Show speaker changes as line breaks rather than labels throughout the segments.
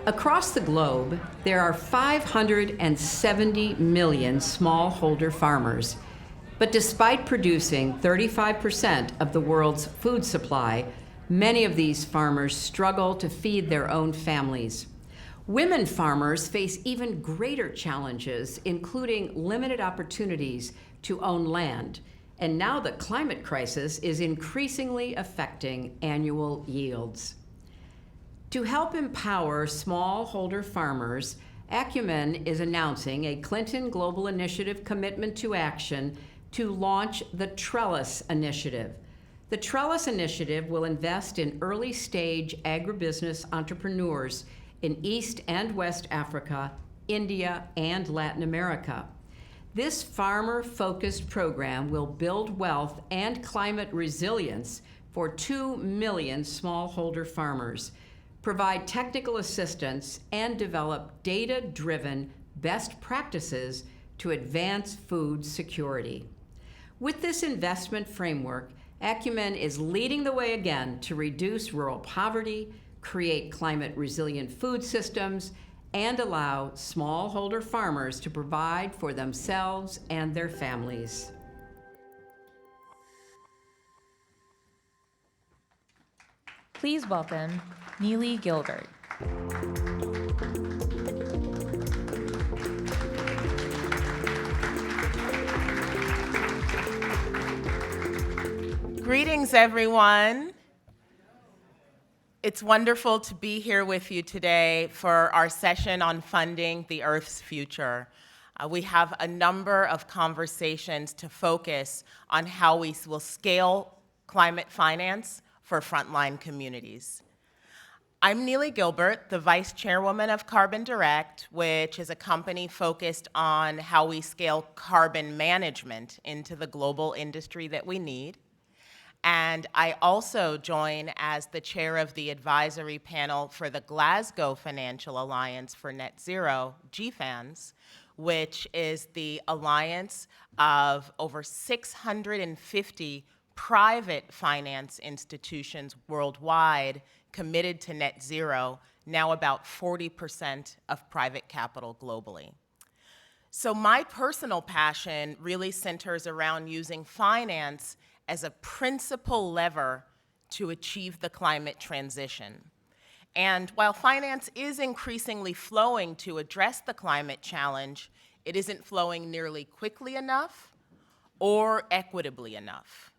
Across the globe, there are 570 million smallholder farmers. But despite producing 35% of the world's food supply, many of these farmers struggle to feed their own families. Women farmers face even greater challenges, including limited opportunities to own land. And now the climate crisis is increasingly affecting annual yields. To help empower smallholder farmers, Acumen is announcing a Clinton Global Initiative commitment to action to launch the Trellis Initiative. The Trellis Initiative will invest in early-stage agribusiness entrepreneurs in East and West Africa, India, and Latin America. This farmer-focused program will build wealth and climate resilience for 2 million smallholder farmers, provide technical assistance, and develop data-driven best practices to advance food security. With this investment framework, Acumen is leading the way again to reduce rural poverty, create climate-resilient food systems, and allow smallholder farmers to provide for themselves and their families.
Please welcome Neely Gilbert.
Greetings, everyone. It's wonderful to be here with you today for our session on funding the Earth's future. We have a number of conversations to focus on how we will scale climate finance for frontline communities. I'm Neely Gilbert, the Vice Chairwoman of Carbon Direct, which is a company focused on how we scale carbon management into the global industry that we need. And I also join as the chair of the advisory panel for the Glasgow Financial Alliance for Net Zero, GFANZ, which is the alliance of over 650 private finance institutions worldwide committed to net zero, now about 40% of private capital globally. So my personal passion really centers around using finance as a principal lever to achieve the climate transition. And while finance is increasingly flowing to address the climate challenge, it isn't flowing nearly quickly enough or equitably enough.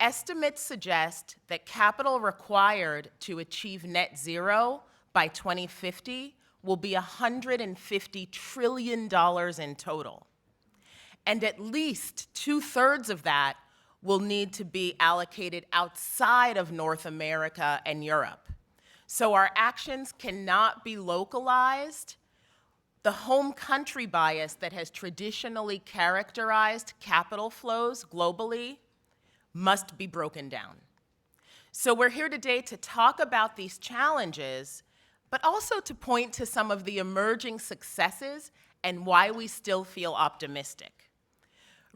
Estimates suggest that capital required to achieve net zero by 2050 will be $150 trillion in total. And at least 2/3 of that will need to be allocated outside of North America and Europe. So our actions cannot be localized. The home country bias that has traditionally characterized capital flows globally must be broken down. So we're here today to talk about these challenges, but also to point to some of the emerging successes and why we still feel optimistic.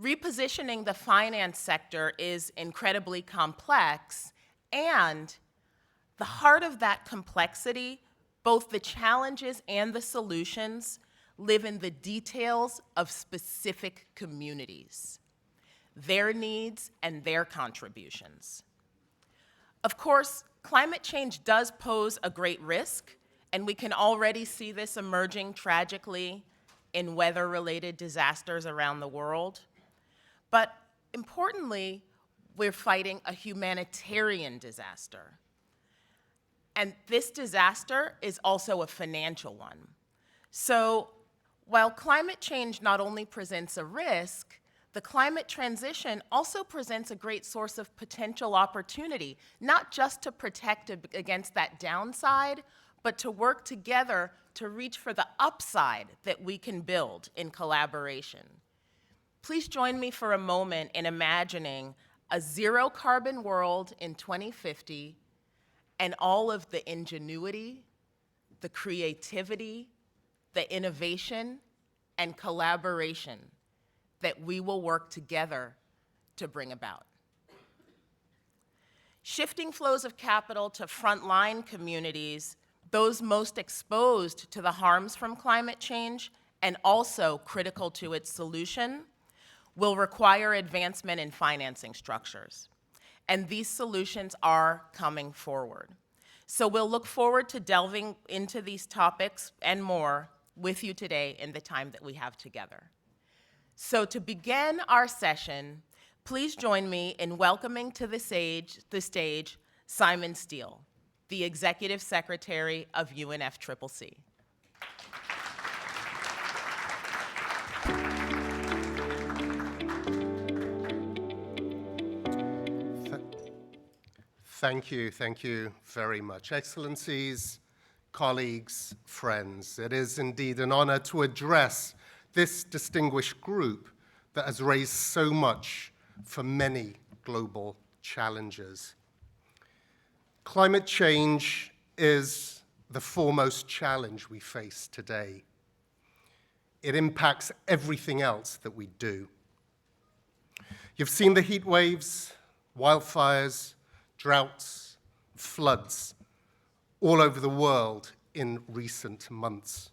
Repositioning the finance sector is incredibly complex, and the heart of that complexity, both the challenges and the solutions, live in the details of specific communities, their needs and their contributions. Of course, climate change does pose a great risk, and we can already see this emerging tragically in weather-related disasters around the world. But importantly, we're fighting a humanitarian disaster. And this disaster is also a financial one. So while climate change not only presents a risk, the climate transition also presents a great source of potential opportunity, not just to protect against that downside, but to work together to reach for the upside that we can build in collaboration. Please join me for a moment in imagining a zero-carbon world in 2050 and all of the ingenuity, the creativity, the innovation, and collaboration that we will work together to bring about. Shifting flows of capital to frontline communities those most exposed to the harms from climate change and also critical to its solution will require advancement in financing structures. And these solutions are coming forward. So we'll look forward to delving into these topics and more with you today in the time that we have together. So to begin our session, please join me in welcoming to the stage Simon Steele, the Executive Secretary of UNFCCC.
Thank you very much. Excellencies, colleagues, friends, it is indeed an honor to address this distinguished group that has raised so much for many global challenges. Climate change is the foremost challenge we face today. It impacts everything else that we do. You've seen the heat waves, wildfires, droughts, floods all over the world in recent months.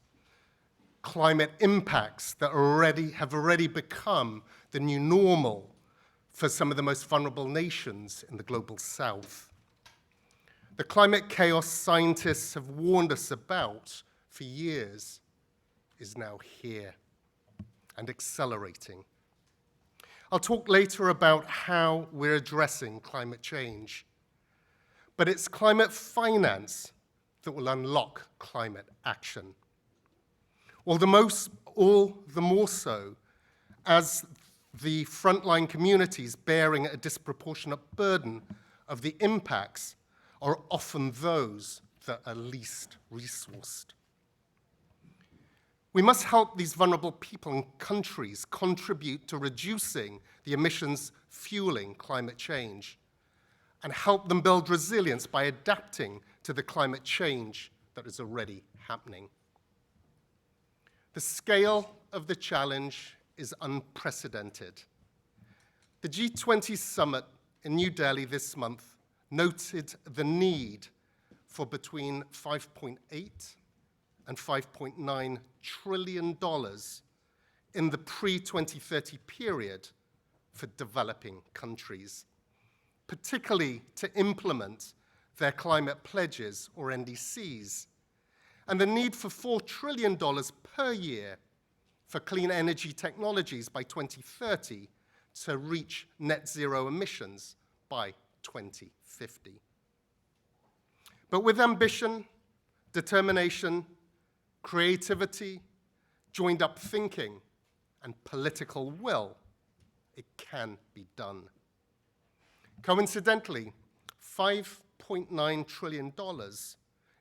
Climate impacts that have already become the new normal for some of the most vulnerable nations in the global south. The climate chaos scientists have warned us about for years is now here and accelerating. I'll talk later about how we're addressing climate change. But it's climate finance that will unlock climate action. All the more so as the frontline communities bearing a disproportionate burden of the impacts are often those that are least resourced. We must help these vulnerable people and countries contribute to reducing the emissions fueling climate change, and help them build resilience by adapting to the climate change that is already happening. The scale of the challenge is unprecedented. The G20 summit in New Delhi this month noted the need for between $5.8 and $5.9 trillion in the pre-2030 period for developing countries, particularly to implement their climate pledges, or NDCs, and the need for $4 trillion per year for clean energy technologies by 2030 to reach net zero emissions by 2050. But with ambition, determination, creativity, joined up thinking, and political will, it can be done. Coincidentally, $5.9 trillion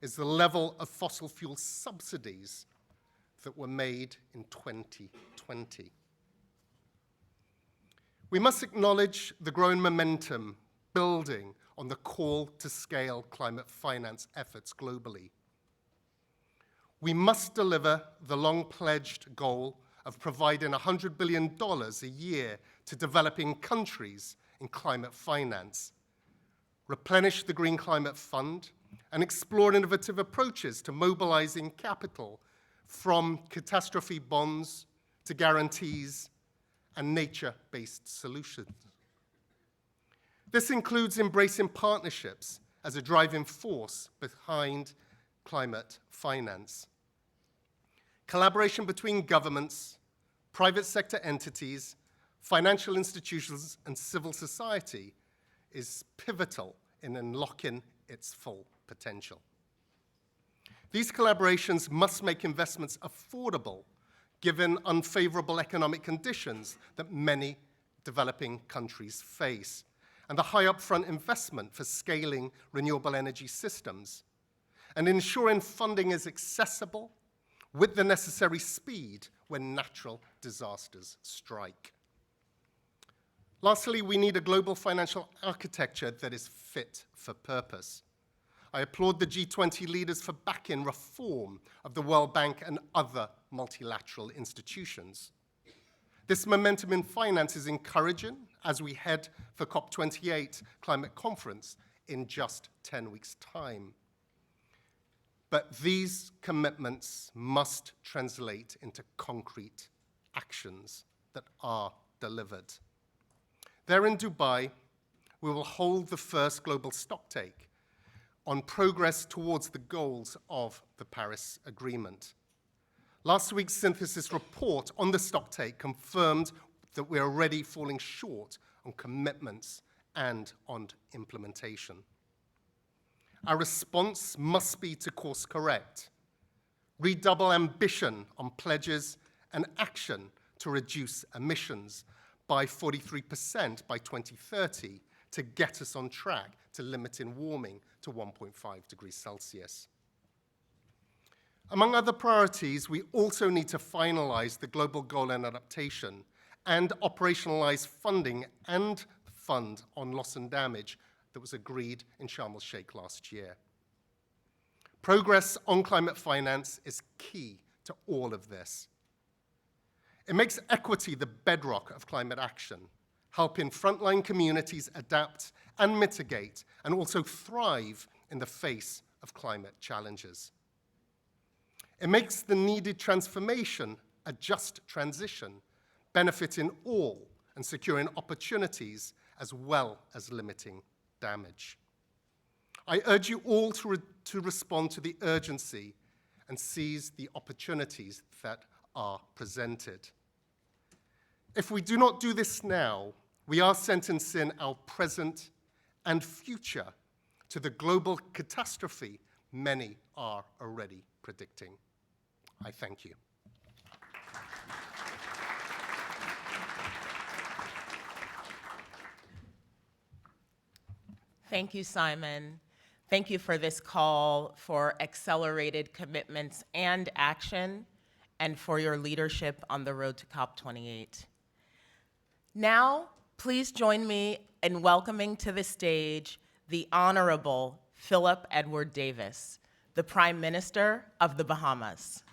is the level of fossil fuel subsidies that were made in 2020. We must acknowledge the growing momentum building on the call to scale climate finance efforts globally. We must deliver the long-pledged goal of providing $100 billion a year to developing countries in climate finance, replenish the Green Climate Fund, and explore innovative approaches to mobilizing capital from catastrophe bonds to guarantees and nature-based solutions. This includes embracing partnerships as a driving force behind climate finance. Collaboration between governments, private sector entities, financial institutions, and civil society is pivotal in unlocking its full potential. These collaborations must make investments affordable, given unfavorable economic conditions that many developing countries face, and the high upfront investment for scaling renewable energy systems, and ensuring funding is accessible with the necessary speed when natural disasters strike. Lastly, we need a global financial architecture that is fit for purpose. I applaud the G20 leaders for backing reform of the World Bank and other multilateral institutions. This momentum in finance is encouraging as we head for COP28 climate conference in just 10 weeks' time. But these commitments must translate into concrete actions that are delivered. There in Dubai, we will hold the first global stocktake on progress towards the goals of the Paris Agreement. Last week's synthesis report on the stocktake confirmed that we are already falling short on commitments and on implementation. Our response must be to course correct, redouble ambition on pledges and action to reduce emissions by 43% by 2030 to get us on track to limiting warming to 1.5 degrees Celsius. Among other priorities, we also need to finalize the global goal in adaptation and operationalize funding and fund on loss and damage that was agreed in Sharm el-Sheikh last year. Progress on climate finance is key to all of this. It makes equity the bedrock of climate action, helping frontline communities adapt and mitigate, and also thrive in the face of climate challenges. It makes the needed transformation a just transition, benefiting all and securing opportunities as well as limiting damage. I urge you all to respond to the urgency and seize the opportunities that are presented. If we do not do this now, we are sentencing our present and future to the global catastrophe many are already predicting. I thank you.
Thank you, Simon. Thank you for this call for accelerated commitments and action, and for your leadership on the road to COP28. Now, please join me in welcoming to the stage the Honorable Philip Edward Davis, the Prime Minister of the Bahamas.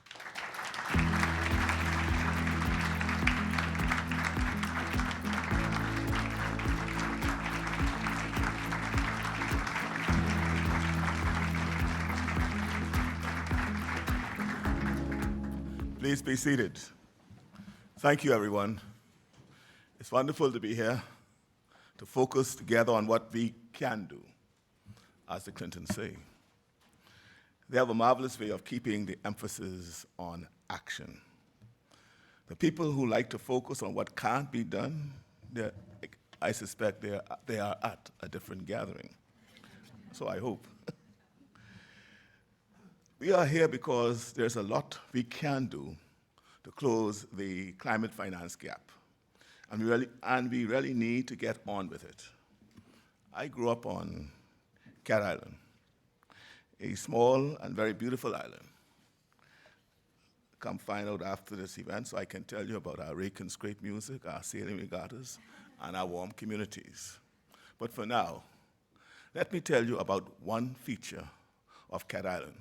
Please be seated. Thank you, everyone. It's wonderful to be here to focus together on what we can do, as the Clintons say. They have a marvelous way of keeping the emphasis on action. The people who like to focus on what can't be done, I suspect they are at a different gathering. So I hope. We are here because there's a lot we can do to close the climate finance gap, and we really need to get on with it. I grew up on Cat Island, a small and very beautiful island. Come find out after this event so I can tell you about our rake and scrape music, our sailing regattas, and our warm communities. But for now, let me tell you about one feature of Cat Island,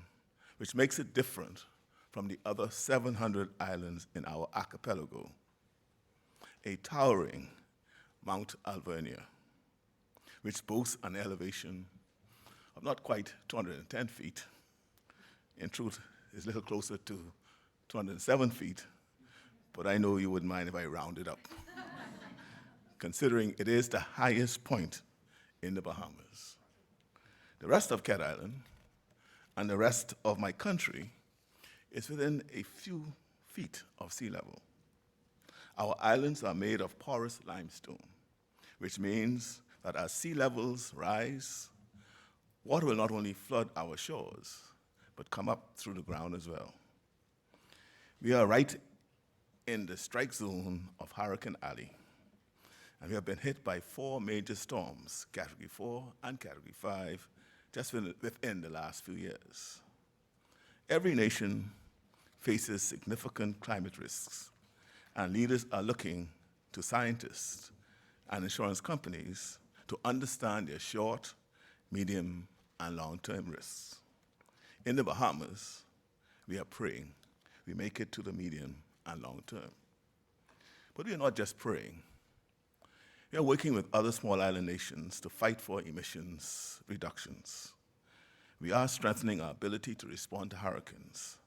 which makes it different from the other 700 islands in our archipelago: a towering Mount Alvernia, which boasts an elevation of not quite 210 feet. In truth, it's a little closer to 207 feet, but I know you wouldn't mind if I round it up, considering it is the highest point in the Bahamas. The rest of Cat Island and the rest of my country is within a few feet of sea level. Our islands are made of porous limestone, which means that as sea levels rise, water will not only flood our shores, but come up through the ground as well. We are right in the strike zone of Hurricane Ali, and we have been hit by 4 major storms, Category 4 and Category 5, just within the last few years. Every nation faces significant climate risks, and leaders are looking to scientists and insurance companies to understand their short, medium, and long-term risks. In the Bahamas, we are praying we make it to the medium and long term. But we are not just praying. We are working with other small island nations to fight for emissions reductions. We are strengthening our ability to respond to hurricanes.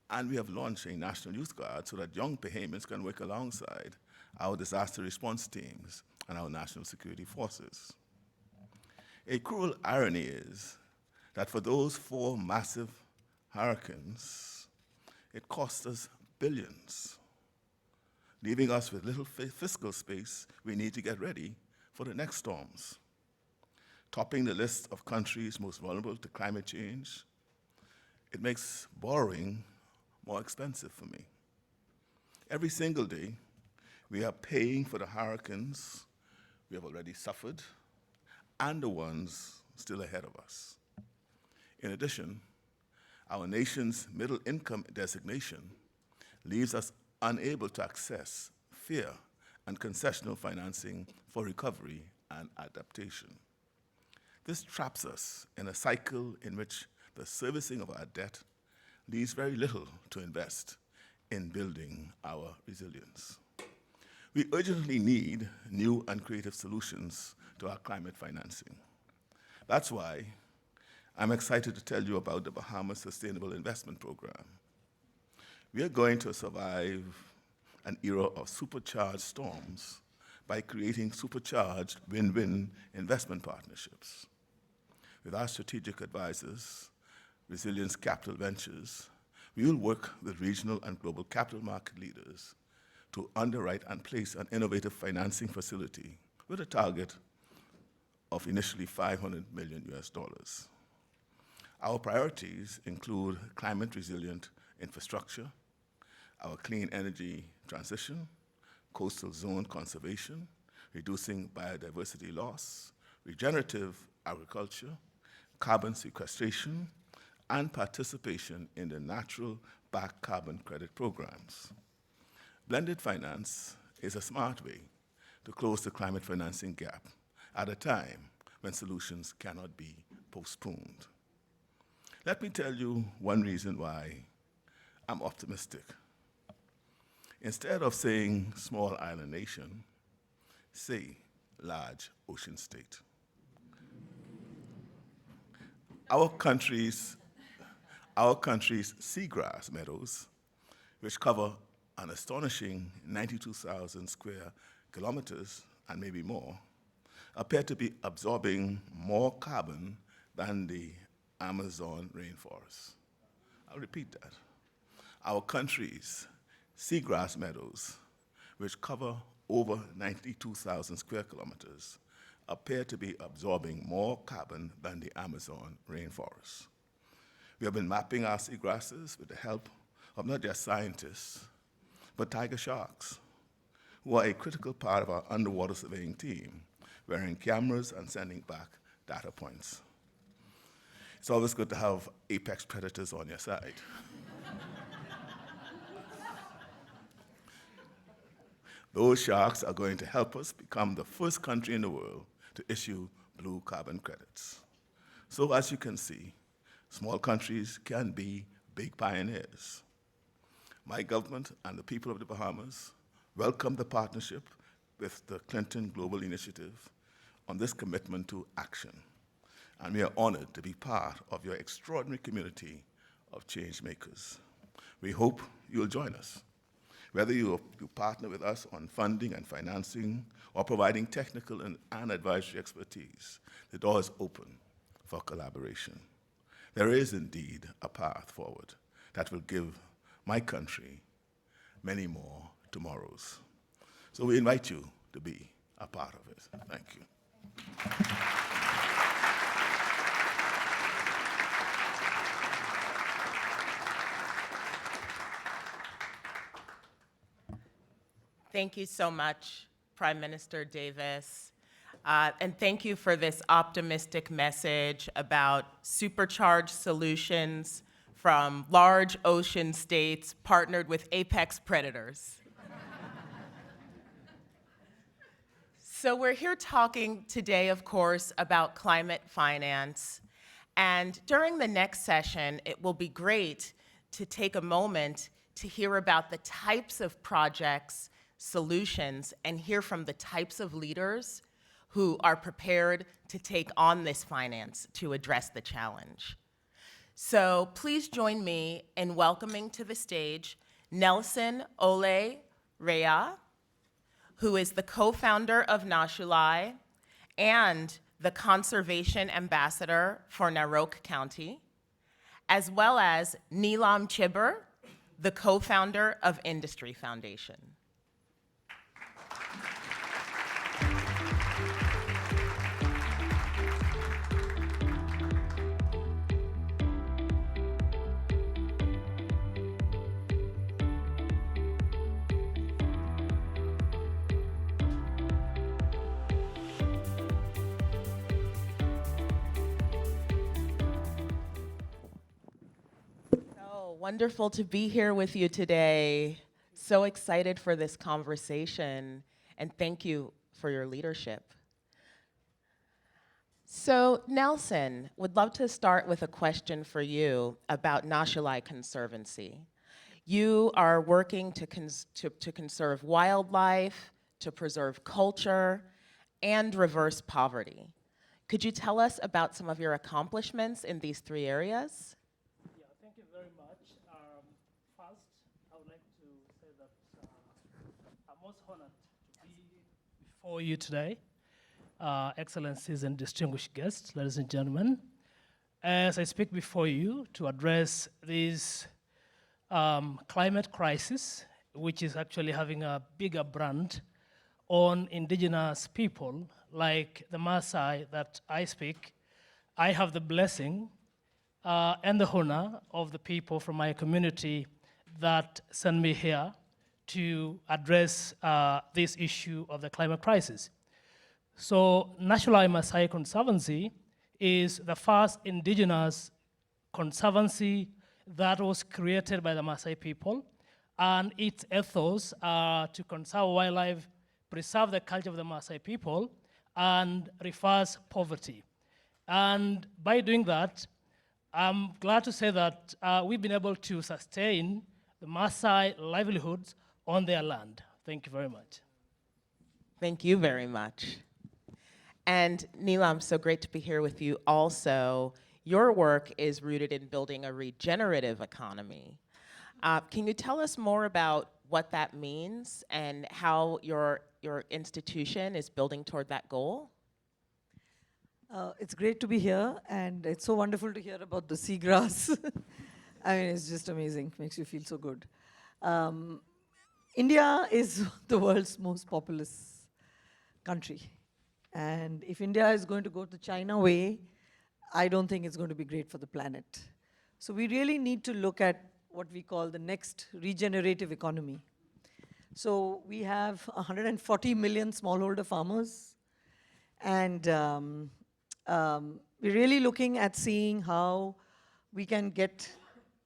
And we have launched a National Youth Guard so that young Bahamians can work alongside our disaster response teams and our national security forces. A cruel irony is that for those 4 massive hurricanes, it cost us billions, leaving us with little fiscal space we need to get ready for the next storms. Topping the list of countries most vulnerable to climate change, it makes borrowing more expensive for me. Every single day, we are paying for the hurricanes we have already suffered and the ones still ahead of us. In addition, our nation's middle income designation leaves us unable to access fair and concessional financing for recovery and adaptation. This traps us in a cycle in which the servicing of our debt leaves very little to invest in building our resilience. We urgently need new and creative solutions to our climate financing. That's why I'm excited to tell you about the Bahamas Sustainable Investment Program. We are going to survive an era of supercharged storms by creating supercharged win-win investment partnerships. With our strategic advisors, Resilience Capital Ventures, we will work with regional and global capital market leaders to underwrite and place an innovative financing facility with a target of initially $500 million US. Our priorities include climate-resilient infrastructure, our clean energy transition, coastal zone conservation, reducing biodiversity loss, regenerative agriculture, carbon sequestration, and participation in the natural-backed carbon credit programs. Blended finance is a smart way to close the climate financing gap at a time when solutions cannot be postponed. Let me tell you one reason why I'm optimistic. Instead of saying small island nation, say large ocean state. Our country's seagrass meadows, which cover an astonishing 92,000 square kilometers and maybe more, appear to be absorbing more carbon than the Amazon rainforest. I'll repeat that. Our country's seagrass meadows, which cover over 92,000 square kilometers, appear to be absorbing more carbon than the Amazon rainforest. We have been mapping our seagrasses with the help of not just scientists, but tiger sharks, who are a critical part of our underwater surveying team, wearing cameras and sending back data points. It's always good to have apex predators on your side. Those sharks are going to help us become the first country in the world to issue blue carbon credits. So as you can see, small countries can be big pioneers. My government and the people of the Bahamas welcome the partnership with the Clinton Global Initiative on this commitment to action. And we are honored to be part of your extraordinary community of change makers. We hope you'll join us. Whether you partner with us on funding and financing or providing technical and advisory expertise, the door is open for collaboration. There is indeed a path forward that will give my country many more tomorrows. So we invite you to be a part of it. Thank you.
Thank you so much, Prime Minister Davis. And thank you for this optimistic message about supercharged solutions from large ocean states partnered with apex predators. So we're here talking today, of course, about climate finance. And during the next session, it will be great to take a moment to hear about the types of projects, solutions, and hear from the types of leaders who are prepared to take on this finance to address the challenge. So please join me in welcoming to the stage Nelson Ole Rea, who is the co-founder of Nashulai and the Conservation Ambassador for Narok County, as well as Neelam Chibber, the co-founder of Industry Foundation. Wonderful to be here with you today. So excited for this conversation, and thank you for your leadership. So Nelson, would love to start with a question for you about Nashulai Conservancy. You are working to conserve wildlife, to preserve culture, and reverse poverty. Could you tell us about some of your accomplishments in these three areas?
Yeah, thank you very much. First, I would like to say that I'm most honored to be before you today, Excellencies and distinguished guests, ladies and gentlemen. As I speak before you to address this climate crisis, which is actually having a bigger brand on indigenous people, like the Maasai that I speak, I have the blessing and the honor of the people from my community that sent me here to address this issue of the climate crisis. So Nashulai Maasai Conservancy is the first indigenous conservancy that was created by the Maasai people, and its ethos are to conserve wildlife, preserve the culture of the Maasai people, and reverse poverty. And by doing that, I'm glad to say that we've been able to sustain the Maasai livelihoods on their land. Thank you very much.
Thank you very much. And Neelam, so great to be here with you also. Your work is rooted in building a regenerative economy. Can you tell us more about what that means and how your institution is building toward that goal?
It's great to be here, and it's so wonderful to hear about the seagrass. I mean, it's just amazing. Makes you feel so good. India is the world's most populous country. And if India is going to go the China way, I don't think it's going to be great for the planet. So we really need to look at what we call the next regenerative economy. So we have 140 million smallholder farmers, and we're really looking at seeing how we can get,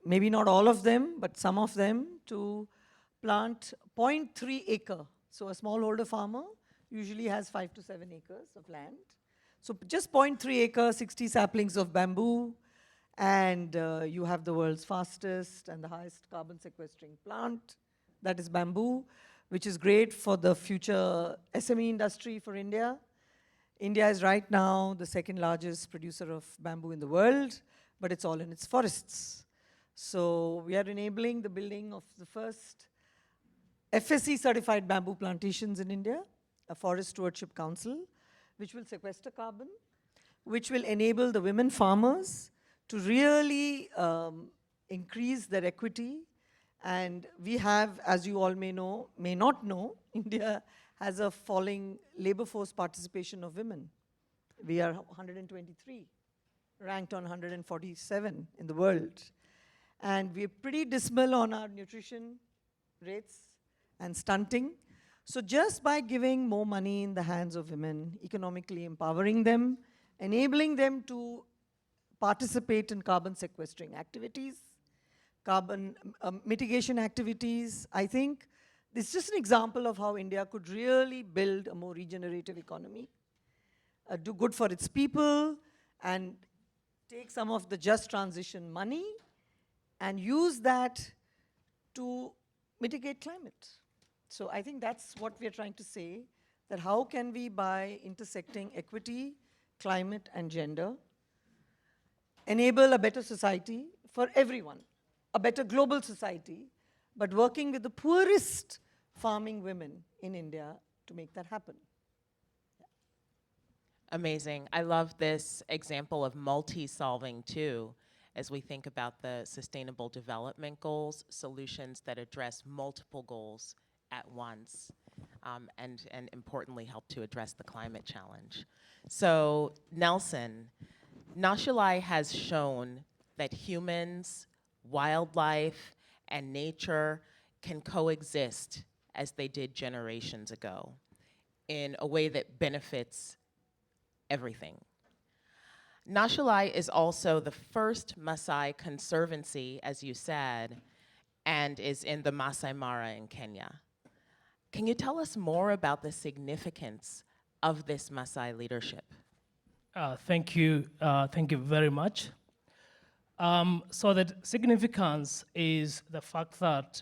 maybe not all of them, but some of them, to plant 0.3 acre. So a smallholder farmer usually has 5 to 7 acres of land. So just 0.3 acre, 60 saplings of bamboo, and you have the world's fastest and the highest carbon sequestering plant, that is bamboo, which is great for the future SME industry for India. India is right now the second largest producer of bamboo in the world, but it's all in its forests. So we are enabling the building of the first FSC certified bamboo plantations in India, a Forest Stewardship Council, which will sequester carbon, which will enable the women farmers to really increase their equity. And we have, as you all may know, may not know, India has a falling labor force participation of women. We are 123, ranked on 147 in the world. And we're pretty dismal on our nutrition rates and stunting. So just by giving more money in the hands of women, economically empowering them, enabling them to participate in carbon sequestering activities, carbon mitigation activities, I think this is just an example of how India could really build a more regenerative economy, do good for its people, and take some of the just transition money and use that to mitigate climate. So I think that's what we're trying to say, that how can we, by intersecting equity, climate, and gender, enable a better society for everyone, a better global society, but working with the poorest farming women in India to make that happen.
Amazing. I love this example of multi-solving too, as we think about the Sustainable Development Goals, solutions that address multiple goals at once, and importantly help to address the climate challenge. So Nelson, Nashalai has shown that humans, wildlife, and nature can coexist as they did generations ago in a way that benefits everything. Nashalai is also the first Maasai conservancy, as you said, and is in the Masai Mara in Kenya. Can you tell us more about the significance of this Maasai leadership?
Thank you very much. So the significance is the fact that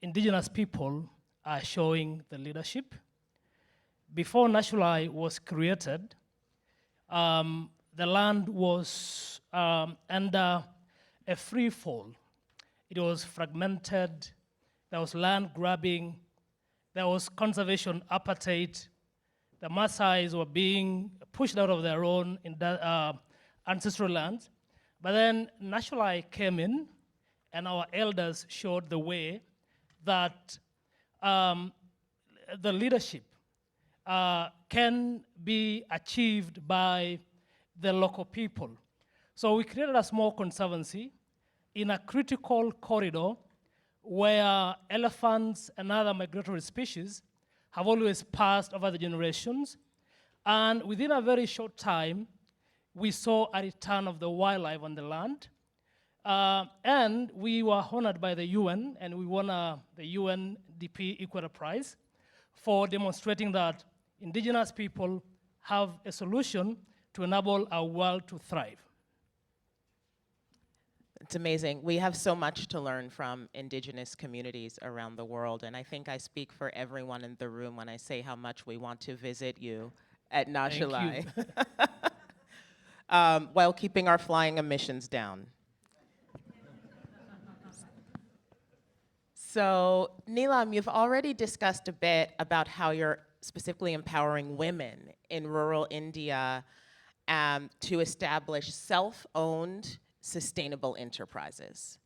indigenous people are showing the leadership. Before Nashalai was created, the land was under a free fall. It was fragmented, there was land grabbing, there was conservation appetite. The Maasais were being pushed out of their own ancestral lands. But then Nashalai came in, and our elders showed the way that the leadership can be achieved by the local people. So we created a small conservancy in a critical corridor where elephants and other migratory species have always passed over the generations. And within a very short time, we saw a return of the wildlife on the land. And we were honored by the UN, and we won the UNDP Equator Prize for demonstrating that indigenous people have a solution to enable our world to thrive.
It's amazing. We have so much to learn from indigenous communities around the world, and I think I speak for everyone in the room when I say how much we want to visit you at Nashalai. While keeping our flying emissions down. So, Neelam, you've already discussed a bit about how you're specifically empowering women in rural India to establish self-owned, sustainable enterprises.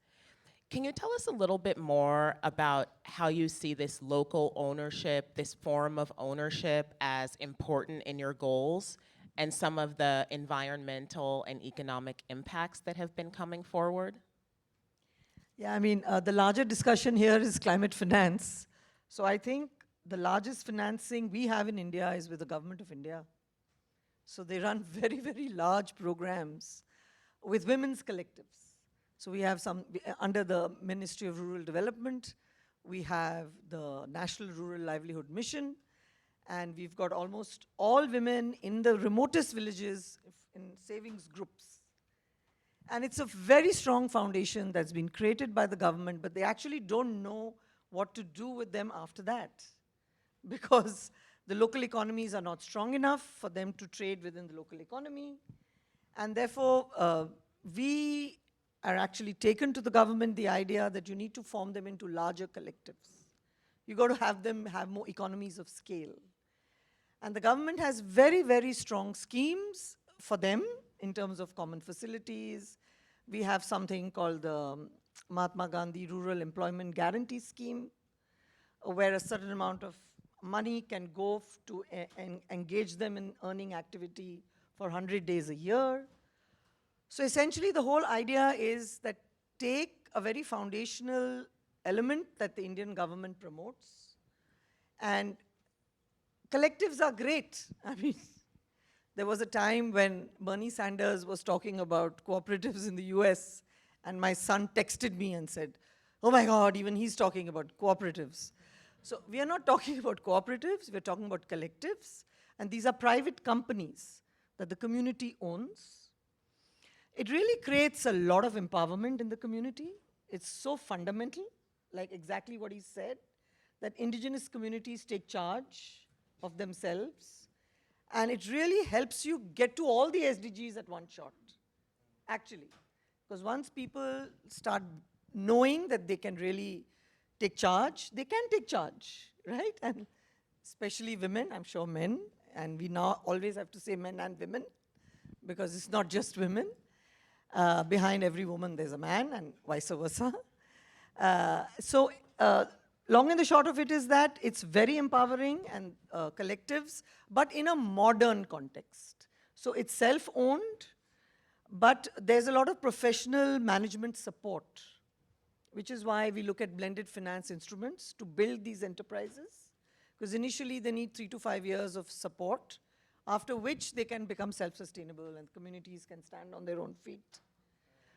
Can you tell us a little bit more about how you see this local ownership, this form of ownership as important in your goals, and some of the environmental and economic impacts that have been coming forward?
Yeah, I mean, the larger discussion here is climate finance. So I think the largest financing we have in India is with the government of India. So they run very, very large programs with women's collectives. So we have some, under the Ministry of Rural Development, we have the National Rural Livelihood Mission, and we've got almost all women in the remotest villages in savings groups. And it's a very strong foundation that's been created by the government, but they actually don't know what to do with them after that, because the local economies are not strong enough for them to trade within the local economy. And therefore, we are actually taken to the government the idea that you need to form them into larger collectives. You got to have them have more economies of scale. And the government has very, very strong schemes for them in terms of common facilities. We have something called the Mahatma Gandhi Rural Employment Guarantee Scheme, where a certain amount of money can go to engage them in earning activity for 100 days a year. So essentially, the whole idea is that take a very foundational element that the Indian government promotes, and collectives are great. I mean, there was a time when Bernie Sanders was talking about cooperatives in the US, and my son texted me and said, "Oh my God, even he's talking about cooperatives." So we are not talking about cooperatives, we're talking about collectives, and these are private companies that the community owns. It really creates a lot of empowerment in the community. It's so fundamental, like exactly what he said, that indigenous communities take charge of themselves, and it really helps you get to all the SDGs at one shot, actually. Because once people start knowing that they can really take charge, they can take charge, right? And especially women, I'm sure men, and we now always have to say men and women, because it's not just women. Behind every woman, there's a man, and vice versa. Long and the short of it is that it's very empowering and collectives, but in a modern context. So it's self-owned, but there's a lot of professional management support, which is why we look at blended finance instruments to build these enterprises, because initially they need 3 to 5 years of support, after which they can become self-sustainable and communities can stand on their own feet.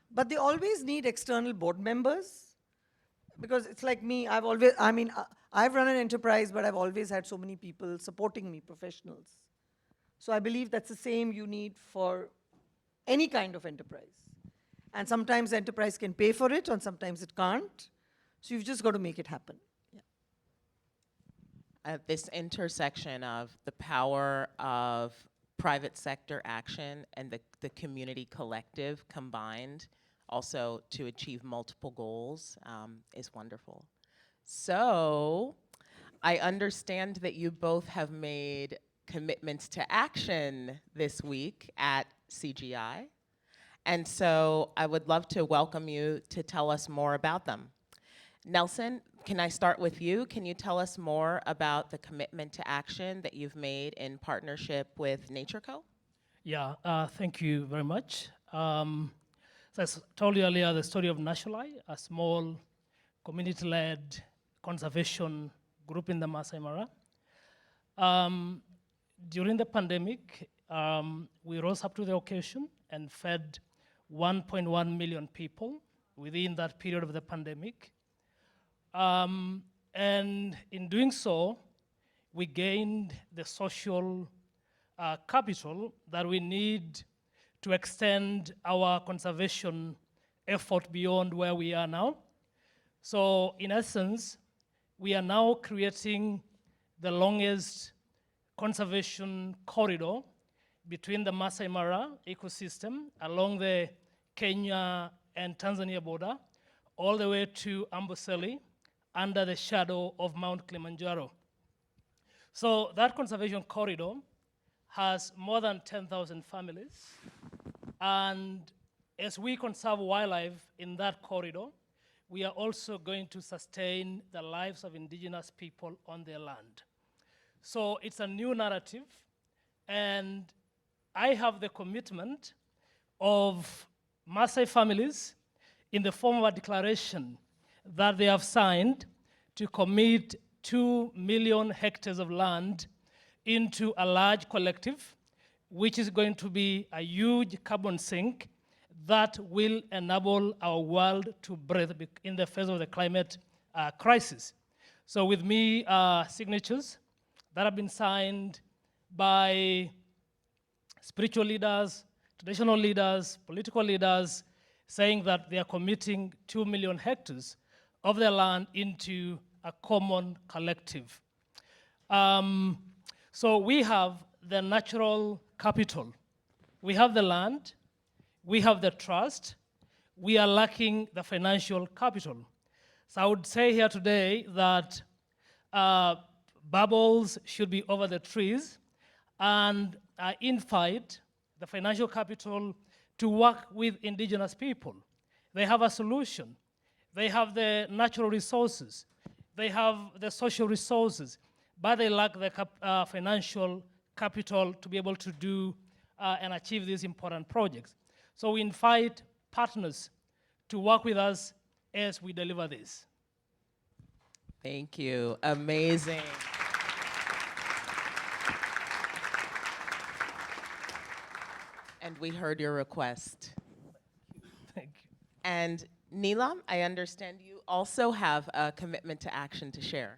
But they always need external board members, because it's like me, I've run an enterprise, but I've always had so many people supporting me, professionals. So I believe that's the same you need for any kind of enterprise. And sometimes the enterprise can pay for it, and sometimes it can't. So you've just got to make it happen.
This intersection of the power of private sector action and the community collective combined also to achieve multiple goals is wonderful. So I understand that you both have made commitments to action this week at CGI. And so I would love to welcome you to tell us more about them. Nelson, can I start with you? Can you tell us more about the commitment to action that you've made in partnership with NatureCo?
Yeah, thank you very much. So I told you earlier the story of Nationalai, a small community-led conservation group in the Masai Mara. During the pandemic, we rose up to the occasion and fed 1.1 million people within that period of the pandemic. And in doing so, we gained the social capital that we need to extend our conservation effort beyond where we are now. So in essence, we are now creating the longest conservation corridor between the Masai Mara ecosystem along the Kenya and Tanzania border, all the way to Amboseli, under the shadow of Mount Kilimanjaro. So that conservation corridor has more than 10,000 families. And as we conserve wildlife in that corridor, we are also going to sustain the lives of indigenous people on their land. So it's a new narrative, and I have the commitment of Maasai families in the form of a declaration that they have signed to commit 2 million hectares of land into a large collective, which is going to be a huge carbon sink that will enable our world to breathe in the face of the climate crisis. So with me, signatures that have been signed by spiritual leaders, traditional leaders, political leaders, saying that they are committing 2 million hectares of their land into a common collective. So we have the natural capital. We have the land, we have the trust, we are lacking the financial capital. So I would say here today that bubbles should be over the trees, and in fight, the financial capital to work with indigenous people. They have a solution. They have the natural resources. They have the social resources, but they lack the financial capital to be able to do and achieve these important projects. So we invite partners to work with us as we deliver this.
Thank you. Amazing. And we heard your request.
Thank you.
And Neelam, I understand you also have a commitment to action to share.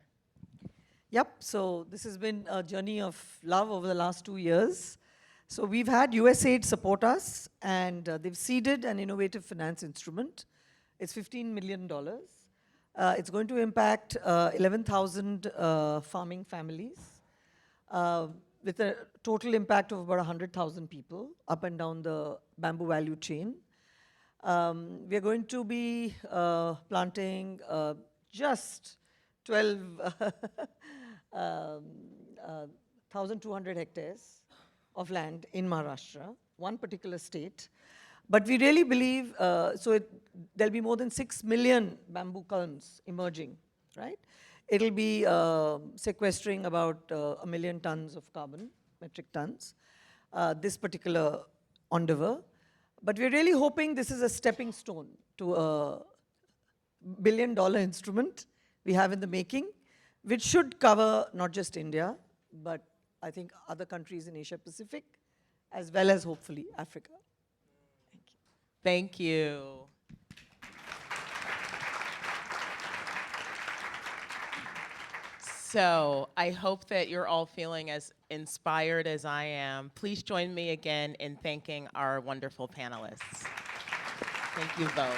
Yep, so this has been a journey of love over the last 2 years. So we've had USAID support us, and they've seeded an innovative finance instrument. It's $15 million. It's going to impact 11,000 farming families with a total impact of about 100,000 people up and down the bamboo value chain. We are going to be planting just 1,200 hectares of land in Maharashtra, one particular state. But we really believe, there'll be more than 6 million bamboo culms emerging, right? It'll be sequestering about 1 million tons of carbon, metric tons, this particular endeavor. But we're really hoping this is a stepping stone to a billion-dollar instrument we have in the making, which should cover not just India, but I think other countries in Asia Pacific, as well as hopefully Africa.
Thank you. So I hope that you're all feeling as inspired as I am. Please join me again in thanking our wonderful panelists. Thank you both.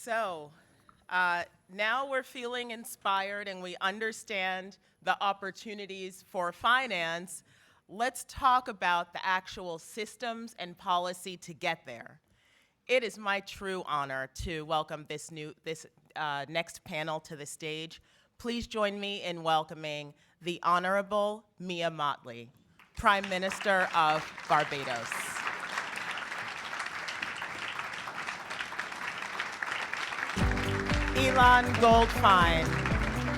So now we're feeling inspired and we understand the opportunities for finance. Let's talk about the actual systems and policy to get there. It is my true honor to welcome this next panel to the stage. Please join me in welcoming the Honorable Mia Mottley, Prime Minister of Barbados. Ilan Goldfein,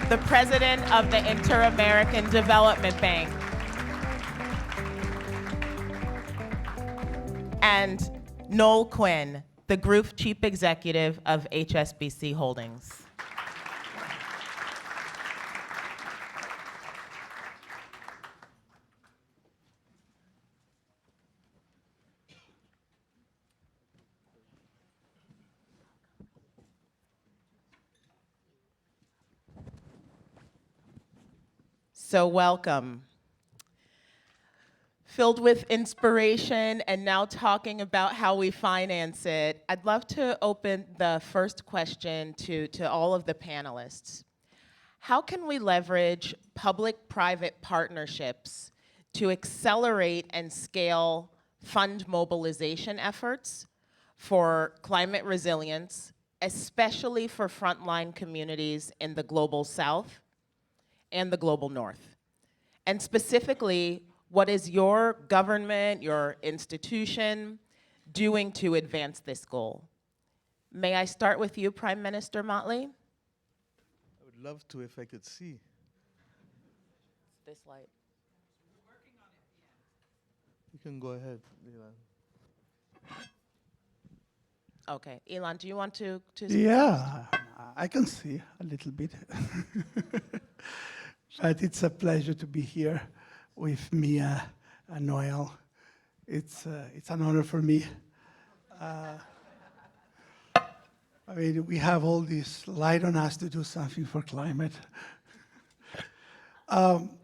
the President of the Inter-American Development Bank. And Noel Quinn, the Group Chief Executive of HSBC Holdings. So welcome. Filled with inspiration and now talking about how we finance it, I'd love to open the first question to all of the panelists. How can we leverage public-private partnerships to accelerate and scale fund mobilization efforts for climate resilience, especially for frontline communities in the global South and the global North? And specifically, what is your government, your institution doing to advance this goal? May I start with you, Prime Minister Mottley?
I would love to if I could see.
This light.
You can go ahead, Leland.
Okay, Ilan, do you want to
Yeah, I can see a little bit. But it's a pleasure to be here with Mia and Noel. It's an honor for me. I mean, we have all this light on us to do something for climate. On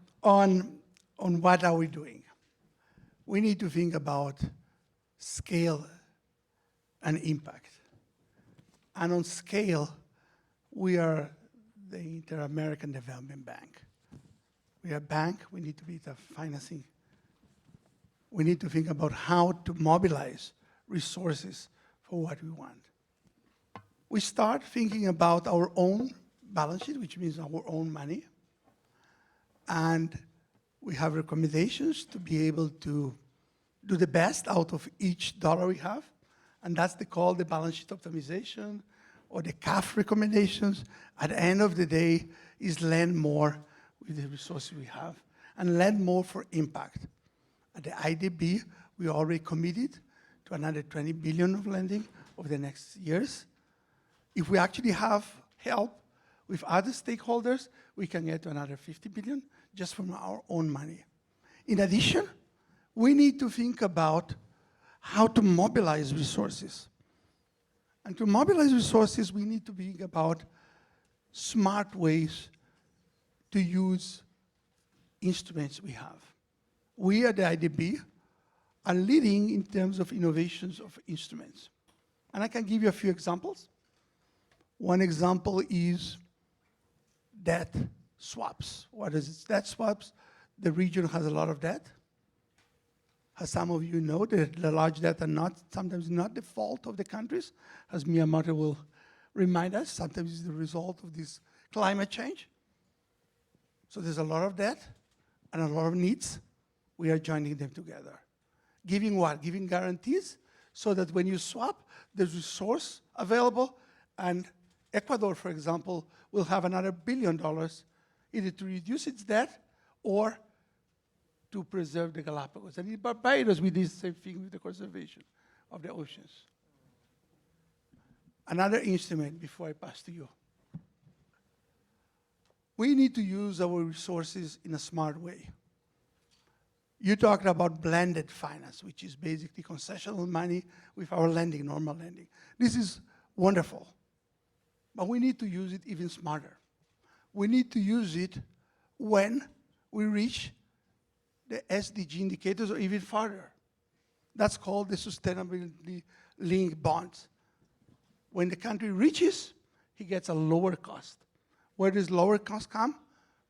what are we doing? We need to think about scale and impact. And on scale, we are the Inter-American Development Bank. We are a bank, we need to be the financing. We need to think about how to mobilize resources for what we want. We start thinking about our own balance sheet, which means our own money. And we have recommendations to be able to do the best out of each dollar we have. And that's called the balance sheet optimization or the CAF recommendations. At the end of the day, is lend more with the resources we have and lend more for impact. At the IDB, we already committed to another 20 billion of lending over the next years. If we actually have help with other stakeholders, we can get to another 50 billion just from our own money. In addition, we need to think about how to mobilize resources. And to mobilize resources, we need to think about smart ways to use instruments we have. We at the IDB are leading in terms of innovations of instruments. And I can give you a few examples. One example is debt swaps. What is it? Debt swaps, the region has a lot of debt. As some of you know, the large debt are sometimes not the fault of the countries, as Miyamoto will remind us. Sometimes it's the result of this climate change. So there's a lot of debt and a lot of needs. We are joining them together. Giving what? Giving guarantees so that when you swap, there's resource available, and Ecuador, for example, will have another $1 billion either to reduce its debt or to preserve the Galapagos. And in Barbados, we did the same thing with the conservation of the oceans. Another instrument before I pass to you. We need to use our resources in a smart way. You talked about blended finance, which is basically concessional money with our lending, normal lending. This is wonderful, but we need to use it even smarter. We need to use it when we reach the SDG indicators or even farther. That's called the sustainability linked bonds. When the country reaches, he gets a lower cost. Where does lower cost come?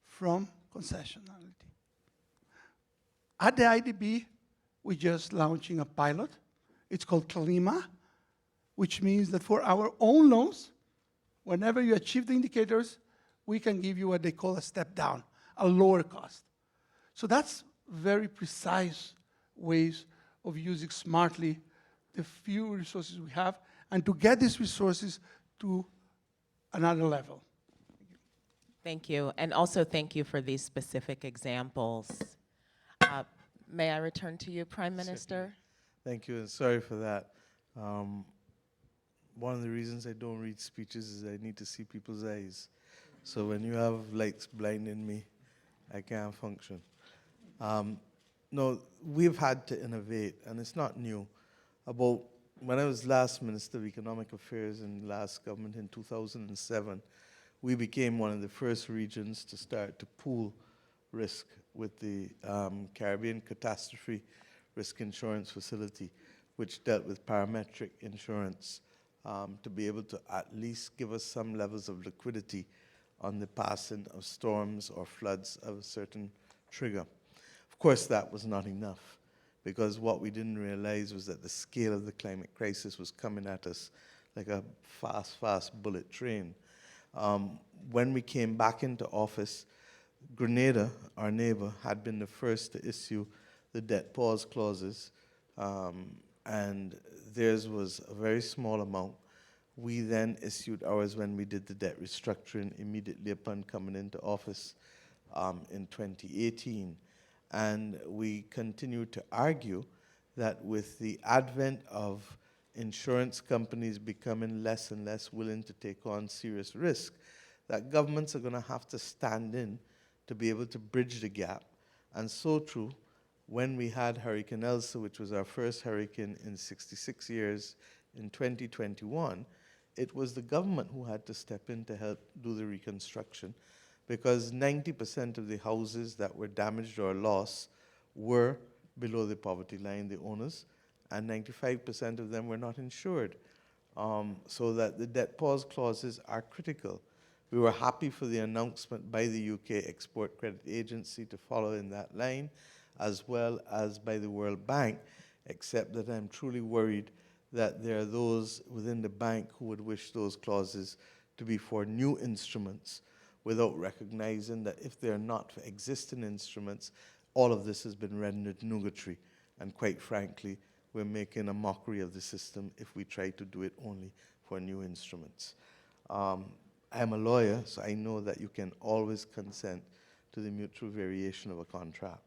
From concessionality. At the IDB, we're just launching a pilot. It's called Klima, which means that for our own loans, whenever you achieve the indicators, we can give you what they call a step down, a lower cost. So that's very precise ways of using smartly the few resources we have and to get these resources to another level.
Thank you, and also thank you for these specific examples. May I return to you, Prime Minister?
Thank you, and sorry for that. One of the reasons I don't read speeches is I need to see people's eyes. So when you have lights blinding me, I can't function. No, we've had to innovate, and it's not new. About when I was last Minister of Economic Affairs in the last government in 2007, we became one of the first regions to start to pool risk with the Caribbean Catastrophe Risk Insurance Facility, which dealt with parametric insurance to be able to at least give us some levels of liquidity on the passing of storms or floods of a certain trigger. Of course, that was not enough, because what we didn't realize was that the scale of the climate crisis was coming at us like a fast bullet train. When we came back into office, Grenada, our neighbor, had been the first to issue the debt pause clauses, and theirs was a very small amount. We then issued ours when we did the debt restructuring immediately upon coming into office in 2018. And we continued to argue that with the advent of insurance companies becoming less and less willing to take on serious risk, that governments are going to have to stand in to be able to bridge the gap. And so true, when we had Hurricane Elsa, which was our first hurricane in 66 years, in 2021, it was the government who had to step in to help do the reconstruction, because 90% of the houses that were damaged or lost were below the poverty line, the owners, and 95% of them were not insured. So that the debt pause clauses are critical. We were happy for the announcement by the UK Export Credit Agency to follow in that line, as well as by the World Bank, except that I'm truly worried that there are those within the bank who would wish those clauses to be for new instruments without recognizing that if they're not for existing instruments, all of this has been rendered nugatory. And quite frankly, we're making a mockery of the system if we try to do it only for new instruments. I'm a lawyer, so I know that you can always consent to the mutual variation of a contract.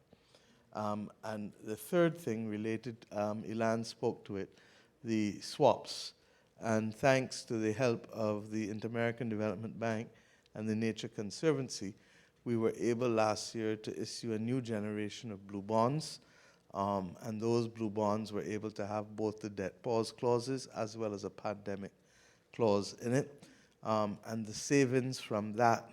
And the third thing related, Ilan spoke to it, the swaps. And thanks to the help of the Inter-American Development Bank and the Nature Conservancy, we were able last year to issue a new generation of blue bonds. And those blue bonds were able to have both the debt pause clauses as well as a pandemic clause in it. And the savings from that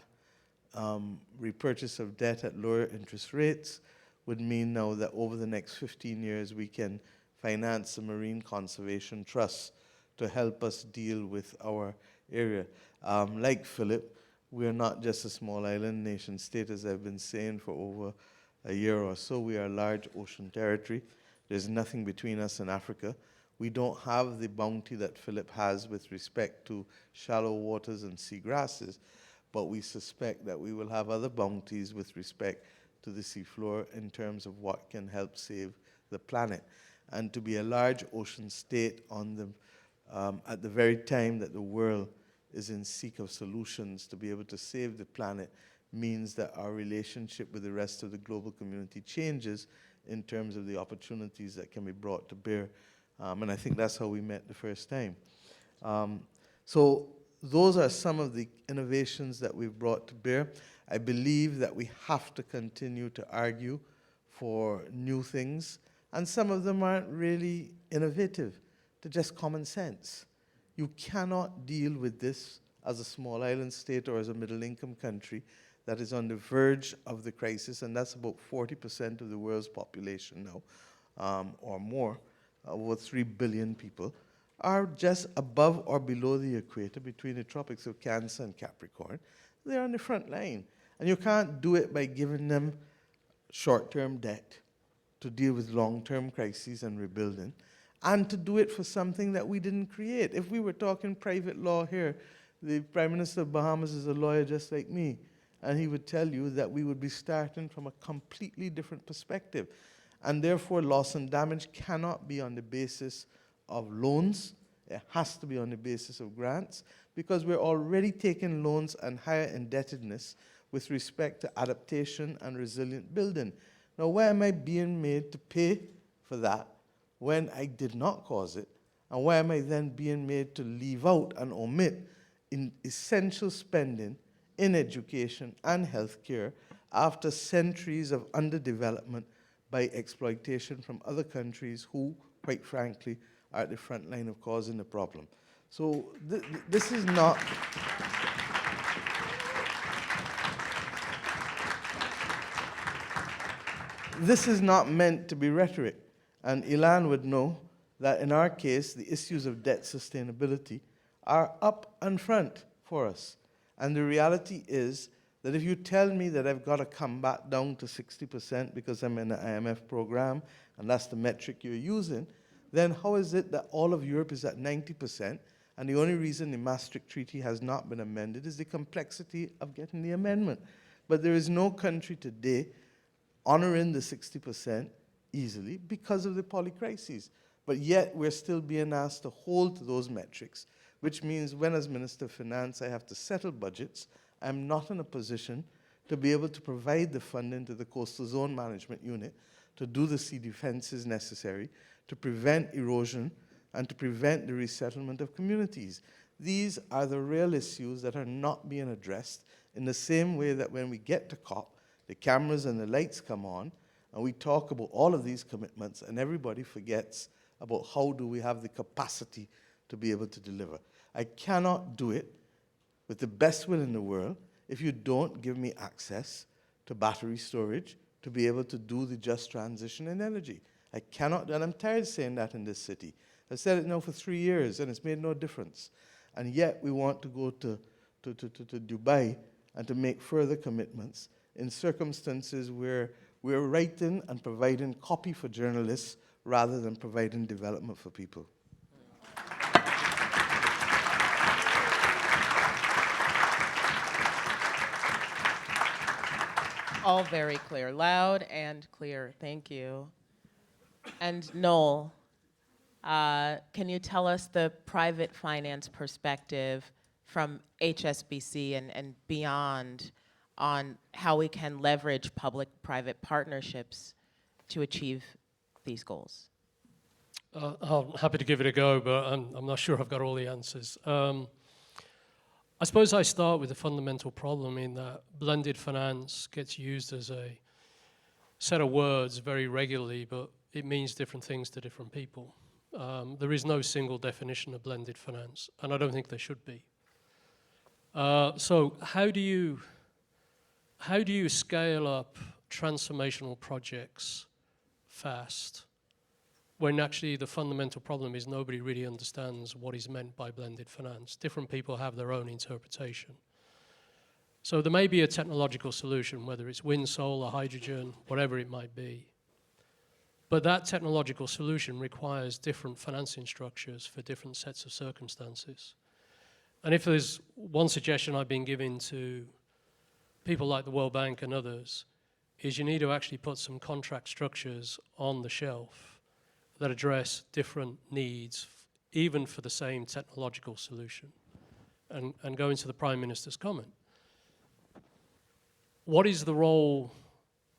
repurchase of debt at lower interest rates would mean now that over the next 15 years we can finance a marine conservation trust to help us deal with our area. Like Philip, we're not just a small island nation state, as I've been saying for over a year or so. We are a large ocean territory. There's nothing between us and Africa. We don't have the bounty that Philip has with respect to shallow waters and sea grasses, but we suspect that we will have other bounties with respect to the seafloor in terms of what can help save the planet. And to be a large ocean state on the, at the very time that the world is in seek of solutions to be able to save the planet means that our relationship with the rest of the global community changes in terms of the opportunities that can be brought to bear. And I think that's how we met the first time. So those are some of the innovations that we've brought to bear. I believe that we have to continue to argue for new things, and some of them aren't really innovative. They're just common sense. You cannot deal with this as a small island state or as a middle-income country that is on the verge of the crisis, and that's about 40% of the world's population now, or more, over 3 billion people, are just above or below the equator between the tropics of Cancer and Capricorn. They're on the front line. And you can't do it by giving them short-term debt to deal with long-term crises and rebuilding, and to do it for something that we didn't create. If we were talking private law here, the Prime Minister of Bahamas is a lawyer just like me, and he would tell you that we would be starting from a completely different perspective. And therefore, loss and damage cannot be on the basis of loans. It has to be on the basis of grants, because we're already taking loans and higher indebtedness with respect to adaptation and resilient building. Now, why am I being made to pay for that when I did not cause it? And why am I then being made to leave out and omit in essential spending in education and healthcare after centuries of underdevelopment by exploitation from other countries who, quite frankly, are at the front line of causing the problem? So this is not... This is not meant to be rhetoric. And Ilan would know that in our case, the issues of debt sustainability are up and front for us. And the reality is that if you tell me that I've got to come back down to 60% because I'm in the IMF program, and that's the metric you're using, then how is it that all of Europe is at 90%, and the only reason the Maastricht Treaty has not been amended is the complexity of getting the amendment? But there is no country today honoring the 60% easily because of the polycrises. But yet we're still being asked to hold to those metrics, which means when as Minister of Finance I have to settle budgets, I'm not in a position to be able to provide the funding to the Coastal Zone Management Unit to do the sea defenses necessary to prevent erosion and to prevent the resettlement of communities. These are the real issues that are not being addressed in the same way that when we get to COP, the cameras and the lights come on, and we talk about all of these commitments, and everybody forgets about how do we have the capacity to be able to deliver. I cannot do it with the best will in the world if you don't give me access to battery storage to be able to do the just transition in energy. I cannot, and I'm tired of saying that in this city. I've said it now for 3 years, and it's made no difference. And yet we want to go to Dubai and to make further commitments in circumstances where we're writing and providing copy for journalists rather than providing development for people.
All very clear, loud and clear. Thank you. And Noel, can you tell us the private finance perspective from HSBC and beyond on how we can leverage public-private partnerships to achieve these goals?
I'm happy to give it a go, but I'm not sure I've got all the answers. I suppose I start with the fundamental problem in that blended finance gets used as a set of words very regularly, but it means different things to different people. There is no single definition of blended finance, and I don't think there should be. So how do you scale up transformational projects fast when actually the fundamental problem is nobody really understands what is meant by blended finance? Different people have their own interpretation. So there may be a technological solution, whether it's wind, solar, hydrogen, whatever it might be. But that technological solution requires different financing structures for different sets of circumstances. And if there's one suggestion I've been giving to people like the World Bank and others, is you need to actually put some contract structures on the shelf that address different needs, even for the same technological solution. And going to the Prime Minister's comment. What is the role,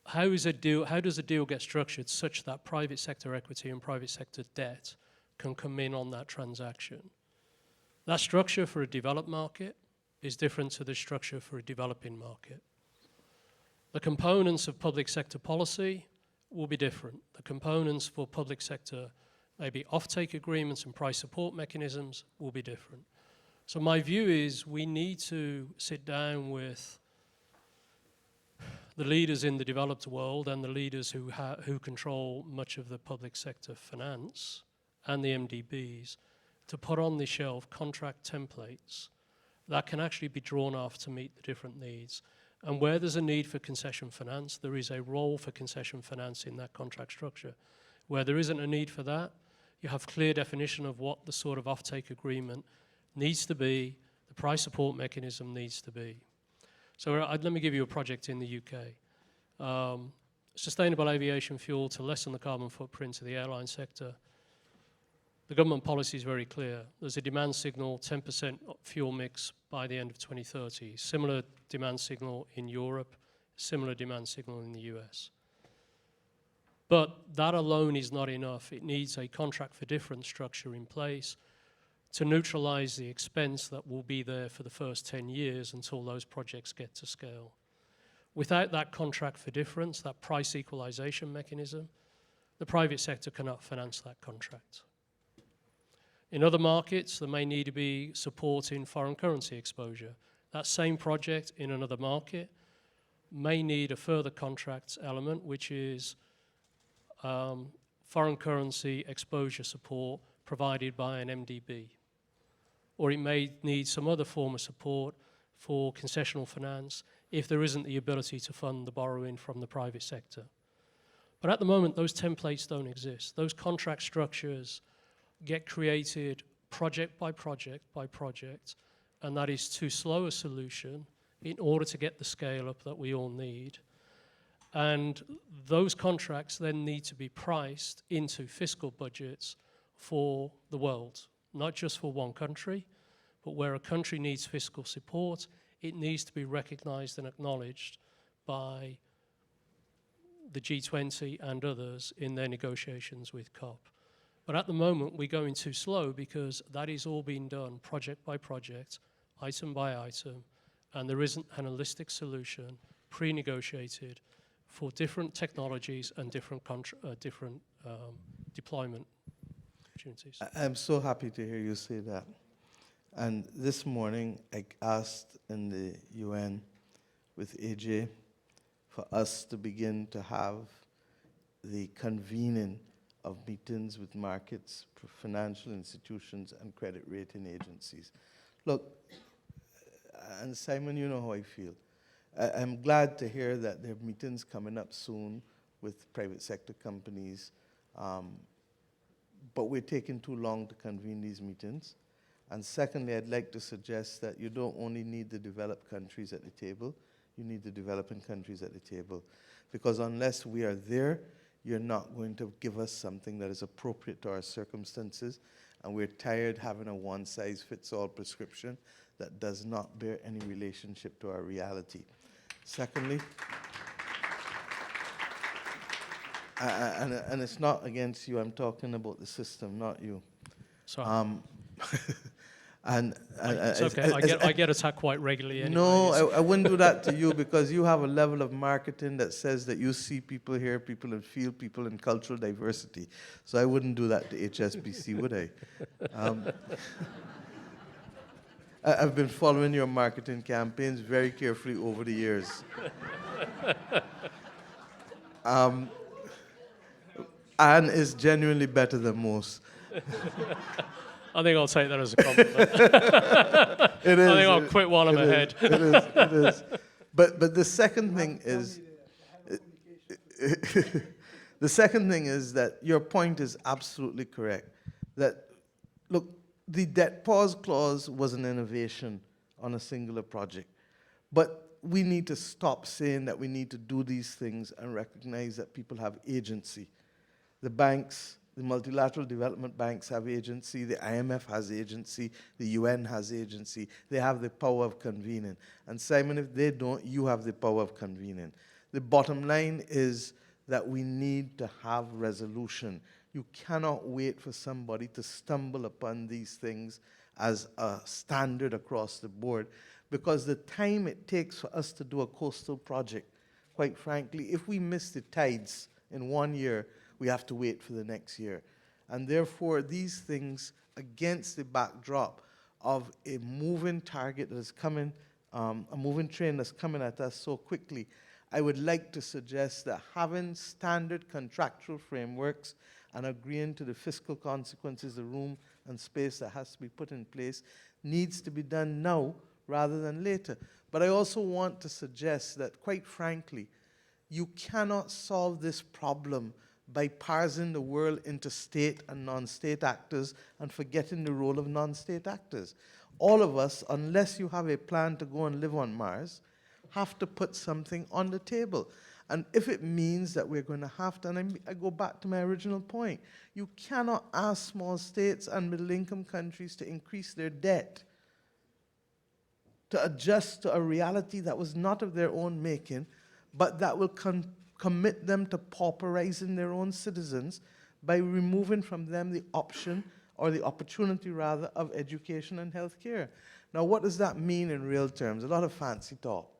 how does a deal get structured such that private sector equity and private sector debt can come in on that transaction? That structure for a developed market is different to the structure for a developing market. The components of public sector policy will be different. The components for public sector, maybe offtake agreements and price support mechanisms, will be different. So my view is we need to sit down with the leaders in the developed world and the leaders who control much of the public sector finance and the MDBs to put on the shelf contract templates that can actually be drawn off to meet the different needs. And where there's a need for concession finance, there is a role for concession finance in that contract structure. Where there isn't a need for that, you have clear definition of what the sort of offtake agreement needs to be, the price support mechanism needs to be. So let me give you a project in the UK. Sustainable aviation fuel to lessen the carbon footprint of the airline sector. The government policy is very clear. There's a demand signal, 10% fuel mix by the end of 2030. Similar demand signal in Europe, similar demand signal in the US. But that alone is not enough. It needs a contract for difference structure in place to neutralize the expense that will be there for the first 10 years until those projects get to scale. Without that contract for difference, that price equalization mechanism, the private sector cannot finance that contract. In other markets, there may need to be support in foreign currency exposure. That same project in another market may need a further contracts element, which is foreign currency exposure support provided by an MDB. Or it may need some other form of support for concessional finance if there isn't the ability to fund the borrowing from the private sector. But at the moment, those templates don't exist. Those contract structures get created project by project by project, and that is too slow a solution in order to get the scale up that we all need. And those contracts then need to be priced into fiscal budgets for the world, not just for one country, but where a country needs fiscal support, it needs to be recognized and acknowledged by the G20 and others in their negotiations with COP. But at the moment, we're going too slow because that is all being done project by project, item by item, and there isn't an holistic solution pre-negotiated for different technologies and different deployment opportunities.
I'm so happy to hear you say that. And this morning, I asked in the UN with AJ for us to begin to have the convening of meetings with markets, financial institutions, and credit rating agencies. Look, and Simon, you know how I feel. I'm glad to hear that there are meetings coming up soon with private sector companies, but we're taking too long to convene these meetings. And secondly, I'd like to suggest that you don't only need the developed countries at the table, you need the developing countries at the table. Because unless we are there, you're not going to give us something that is appropriate to our circumstances. And we're tired having a one-size-fits-all prescription that does not bear any relationship to our reality. Secondly, and it's not against you, I'm talking about the system, not you.
Sorry. It's okay. I get attacked quite regularly anyway.
No, I wouldn't do that to you because you have a level of marketing that says that you see people, hear people, and feel people in cultural diversity. So I wouldn't do that to HSBC, would I? I've been following your marketing campaigns very carefully over the years. Anne is genuinely better than most.
I think I'll take that as a compliment.
It is.
I think I'll quit while I'm ahead.
It is. But the second thing is, the second thing is that your point is absolutely correct. That, look, the debt pause clause was an innovation on a singular project. But we need to stop saying that we need to do these things and recognize that people have agency. The banks, the multilateral development banks have agency, the IMF has agency, the UN has agency. They have the power of convening. And Simon, if they don't, you have the power of convening. The bottom line is that we need to have resolution. You cannot wait for somebody to stumble upon these things as a standard across the board, because the time it takes for us to do a coastal project, quite frankly, if we miss the tides in 1 year, we have to wait for the next year. And therefore, these things, against the backdrop of a moving target that is coming, a moving train that's coming at us so quickly, I would like to suggest that having standard contractual frameworks and agreeing to the fiscal consequences, the room and space that has to be put in place, needs to be done now rather than later. But I also want to suggest that, quite frankly, you cannot solve this problem by parsing the world into state and non-state actors and forgetting the role of non-state actors. All of us, unless you have a plan to go and live on Mars, have to put something on the table. And if it means that we're going to have to, and I go back to my original point, you cannot ask small states and middle-income countries to increase their debt, to adjust to a reality that was not of their own making, but that will commit them to pauperizing their own citizens by removing from them the option, or the opportunity rather, of education and healthcare. Now, what does that mean in real terms? A lot of fancy talk.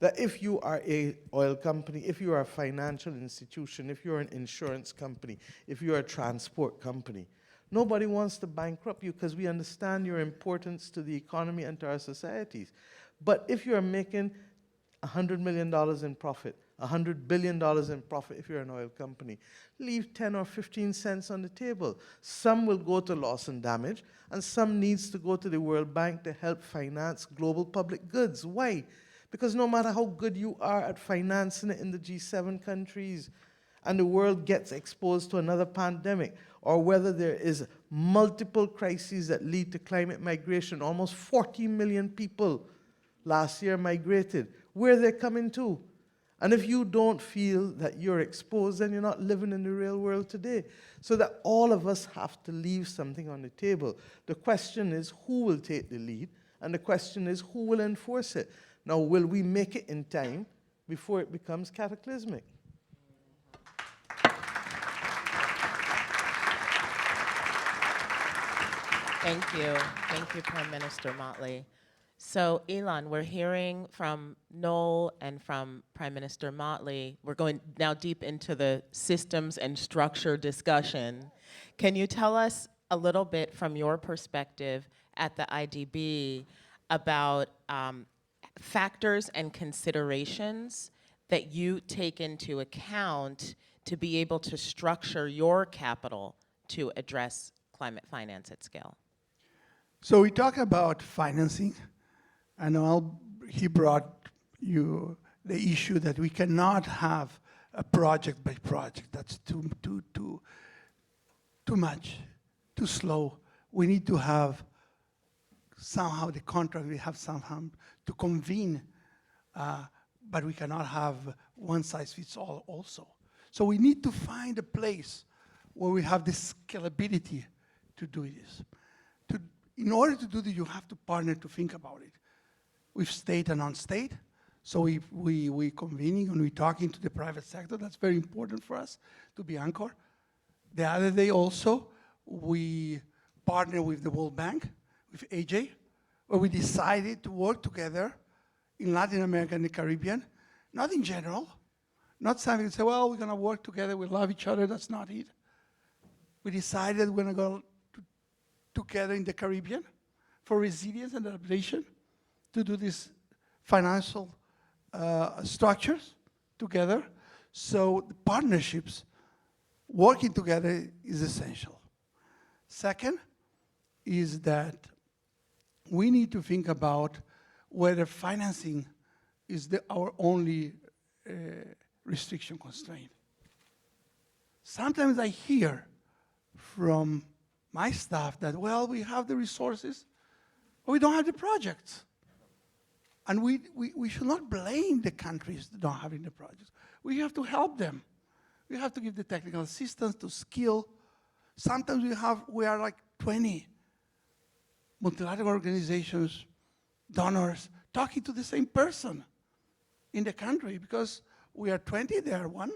That if you are an oil company, if you are a financial institution, if you're an insurance company, if you're a transport company, nobody wants to bankrupt you because we understand your importance to the economy and to our societies. But if you're making $100 million in profit, $100 billion in profit if you're an oil company, leave 10 or 15 cents on the table. Some will go to loss and damage, and some needs to go to the World Bank to help finance global public goods. Why? Because no matter how good you are at financing it in the G7 countries, and the world gets exposed to another pandemic, or whether there is multiple crises that lead to climate migration, almost 40 million people last year migrated. Where are they coming to? And if you don't feel that you're exposed, then you're not living in the real world today. So that all of us have to leave something on the table. The question is, who will take the lead? And the question is, who will enforce it? Now, will we make it in time before it becomes cataclysmic?
Thank you. Thank you, Prime Minister Motley. So, Elon, we're hearing from Noel and from Prime Minister Motley. We're going now deep into the systems and structure discussion. Can you tell us a little bit from your perspective at the IDB about factors and considerations that you take into account to be able to structure your capital to address climate finance at scale?
So we talk about financing, and he brought you the issue that we cannot have a project by project. That's too much, too slow. We need to have somehow the contract, we have somehow to convene, but we cannot have one size fits all also. So we need to find a place where we have the scalability to do this. In order to do this, you have to partner to think about it with state and non-state. So we convening and we're talking to the private sector. That's very important for us to be anchor. The other day also, we partner with the World Bank. with AJ, where we decided to work together in Latin America and the Caribbean, not in general, not something to say, well, we're going to work together, we love each other, that's not it. We decided we're going to go together in the Caribbean for resilience and adaptation to do these financial structures together. So the partnerships, working together is essential. Second is that we need to think about whether financing is our only restriction constraint. Sometimes I hear from my staff that, well, we have the resources, but we don't have the projects. And we should not blame the countries that don't have the projects. We have to help them. We have to give the technical assistance to skill. Sometimes we are like 20 multilateral organizations, donors, talking to the same person in the country because we are 20, they are one,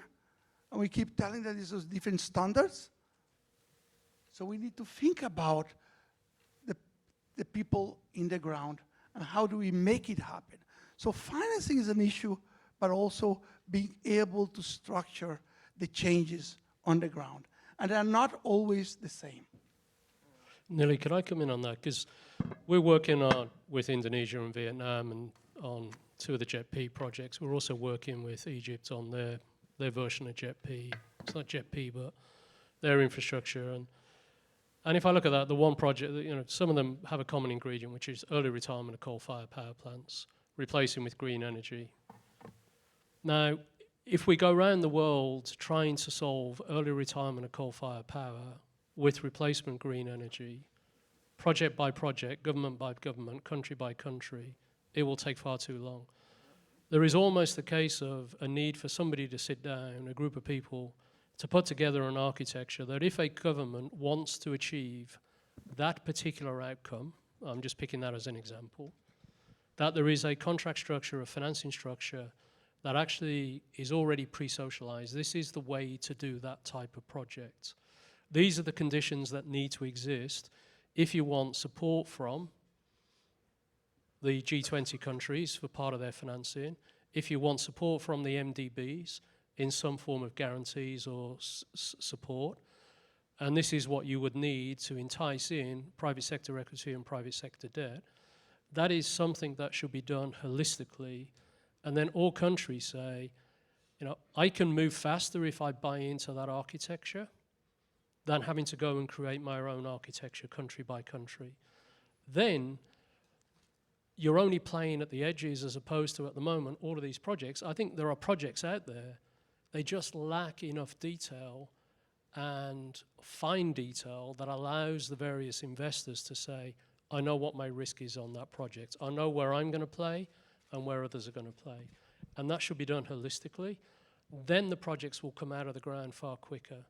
and we keep telling them these are different standards. So we need to think about the people in the ground and how do we make it happen. So financing is an issue, but also being able to structure the changes on the ground. And they're not always the same.
Nili, could I come in on that? Because we're working with Indonesia and Vietnam and on 2 of the JET-P projects. We're also working with Egypt on their version of JET-P. It's not JET-P, but their infrastructure. And if I look at that, the one project, some of them have a common ingredient, which is early retirement of coal-fired power plants, replacing with green energy. Now, if we go around the world trying to solve early retirement of coal-fired power with replacement green energy, project by project, government by government, country by country, it will take far too long. There is almost a case of a need for somebody to sit down, a group of people, to put together an architecture that if a government wants to achieve that particular outcome, I'm just picking that as an example, that there is a contract structure, a financing structure that actually is already pre-socialized. This is the way to do that type of project. These are the conditions that need to exist if you want support from the G20 countries for part of their financing, if you want support from the MDBs in some form of guarantees or support, and this is what you would need to entice in private sector equity and private sector debt. That is something that should be done holistically, and then all countries say, I can move faster if I buy into that architecture than having to go and create my own architecture country by country. Then you're only playing at the edges as opposed to, at the moment, all of these projects. I think there are projects out there, they just lack enough detail and fine detail that allows the various investors to say, I know what my risk is on that project. I know where I'm going to play and where others are going to play. And that should be done holistically. Then the projects will come out of the ground far quicker.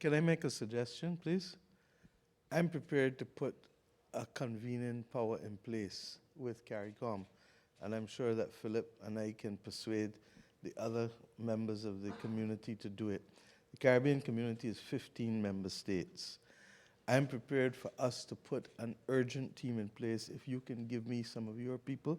Can I make a suggestion, please? I'm prepared to put a convening power in place with CARICOM, and I'm sure that Philip and I can persuade the other members of the community to do it. The Caribbean community is 15 member states. I'm prepared for us to put an urgent team in place. If you can give me some of your people,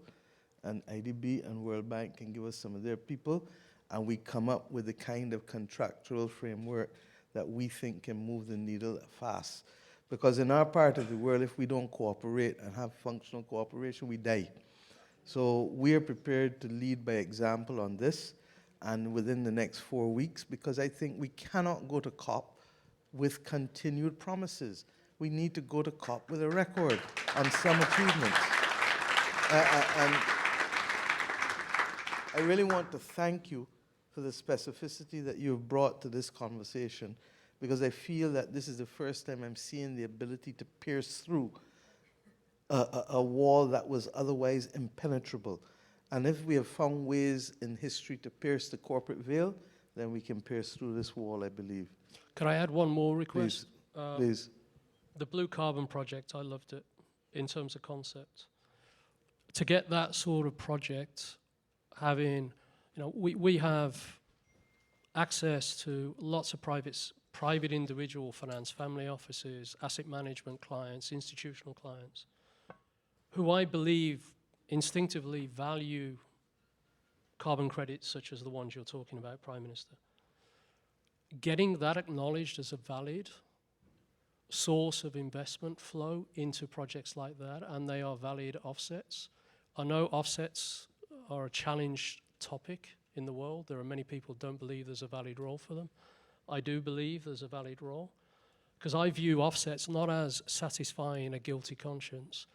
and IDB and World Bank can give us some of their people, and we come up with the kind of contractual framework that we think can move the needle fast. Because in our part of the world, if we don't cooperate and have functional cooperation, we die. So we are prepared to lead by example on this, and within the next 4 weeks, because I think we cannot go to COP with continued promises. We need to go to COP with a record on some achievements. And I really want to thank you for the specificity that you've brought to this conversation, because I feel that this is the first time I'm seeing the ability to pierce through a wall that was otherwise impenetrable. And if we have found ways in history to pierce the corporate veil, then we can pierce through this wall, I believe.
Could I add one more request?
Please.
The Blue Carbon Project, I loved it in terms of concept. To get that sort of project, having, we have access to lots of private private individual finance, family offices, asset management clients, institutional clients, who I believe instinctively value carbon credits such as the ones you're talking about, Prime Minister. Getting that acknowledged as a valid source of investment flow into projects like that, and they are valid offsets. I know offsets are a challenged topic in the world. There are many people who don't believe there's a valid role for them. I do believe there's a valid role, because I view offsets not as satisfying a guilty conscience.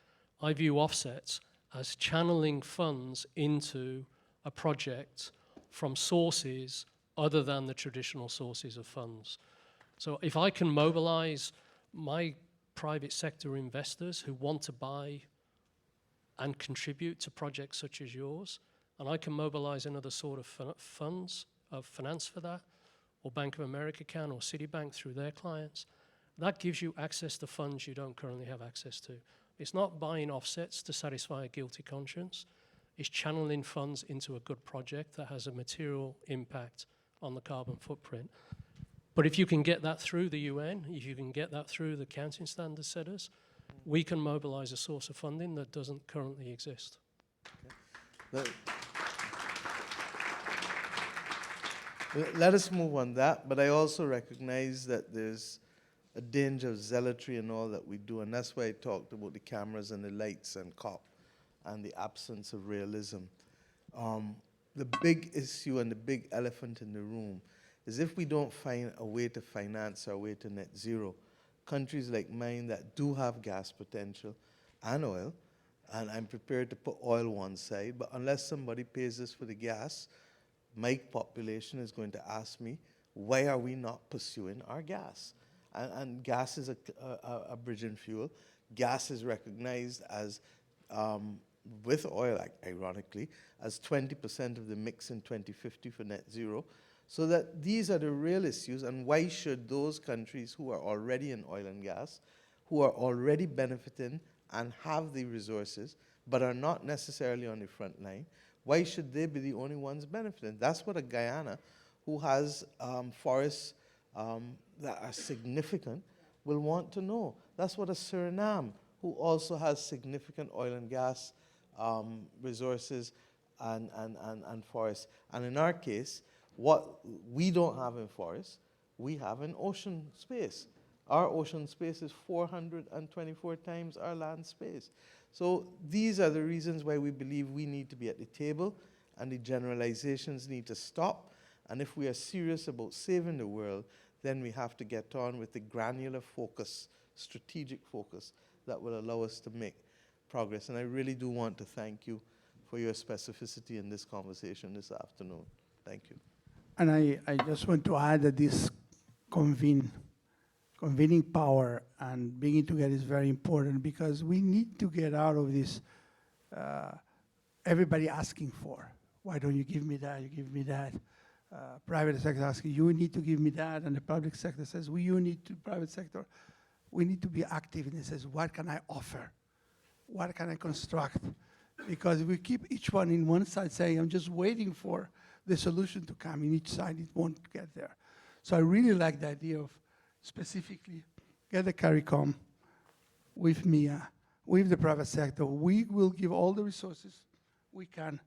I view offsets as channeling funds into a project from sources other than the traditional sources of funds. So if I can mobilize my private sector investors who want to buy and contribute to projects such as yours, and I can mobilize another sort of funds, of finance for that, or Bank of America can, or Citibank through their clients, that gives you access to funds you don't currently have access to. It's not buying offsets to satisfy a guilty conscience. It's channeling funds into a good project that has a material impact on the carbon footprint. But if you can get that through the UN, if you can get that through the accounting standard setters, we can mobilize a source of funding that doesn't currently exist.
Okay. Let us move on that, but I also recognize that there's a danger of zealotry in all that we do, and that's why I talked about the cameras and the lights and COP and the absence of realism. The big issue and the big elephant in the room is if we don't find a way to finance our way to net zero, countries like mine that do have gas potential and oil, and I'm prepared to put oil one side, but unless somebody pays us for the gas, my population is going to ask me, why are we not pursuing our gas? And gas is a bridging fuel. Gas is recognized as, with oil, ironically, as 20% of the mix in 2050 for net zero. So that these are the real issues, and why should those countries who are already in oil and gas, who are already benefiting and have the resources, but are not necessarily on the front line, why should they be the only ones benefiting? That's what a Guyana, who has forests that are significant, will want to know. That's what a Suriname, who also has significant oil and gas resources and forests. And in our case, what we don't have in forests, we have in ocean space. Our ocean space is 424 times our land space. So these are the reasons why we believe we need to be at the table, and the generalizations need to stop. And if we are serious about saving the world, then we have to get on with the granular focus, strategic focus, that will allow us to make progress. And I really do want to thank you for your specificity in this conversation this afternoon. Thank you.
And I just want to add that this convening power and bringing together is very important, because we need to get out of this everybody asking for. Why don't you give me that? You give me that. Private sector asking, you need to give me that. And the public sector says, well, you need to, private sector. We need to be active, and it says, what can I offer? What can I construct? Because if we keep each one in one side saying, I'm just waiting for the solution to come in each side, it won't get there. So I really like the idea of specifically get the CARICOM with MIA, with the private sector. We will give all the resources we can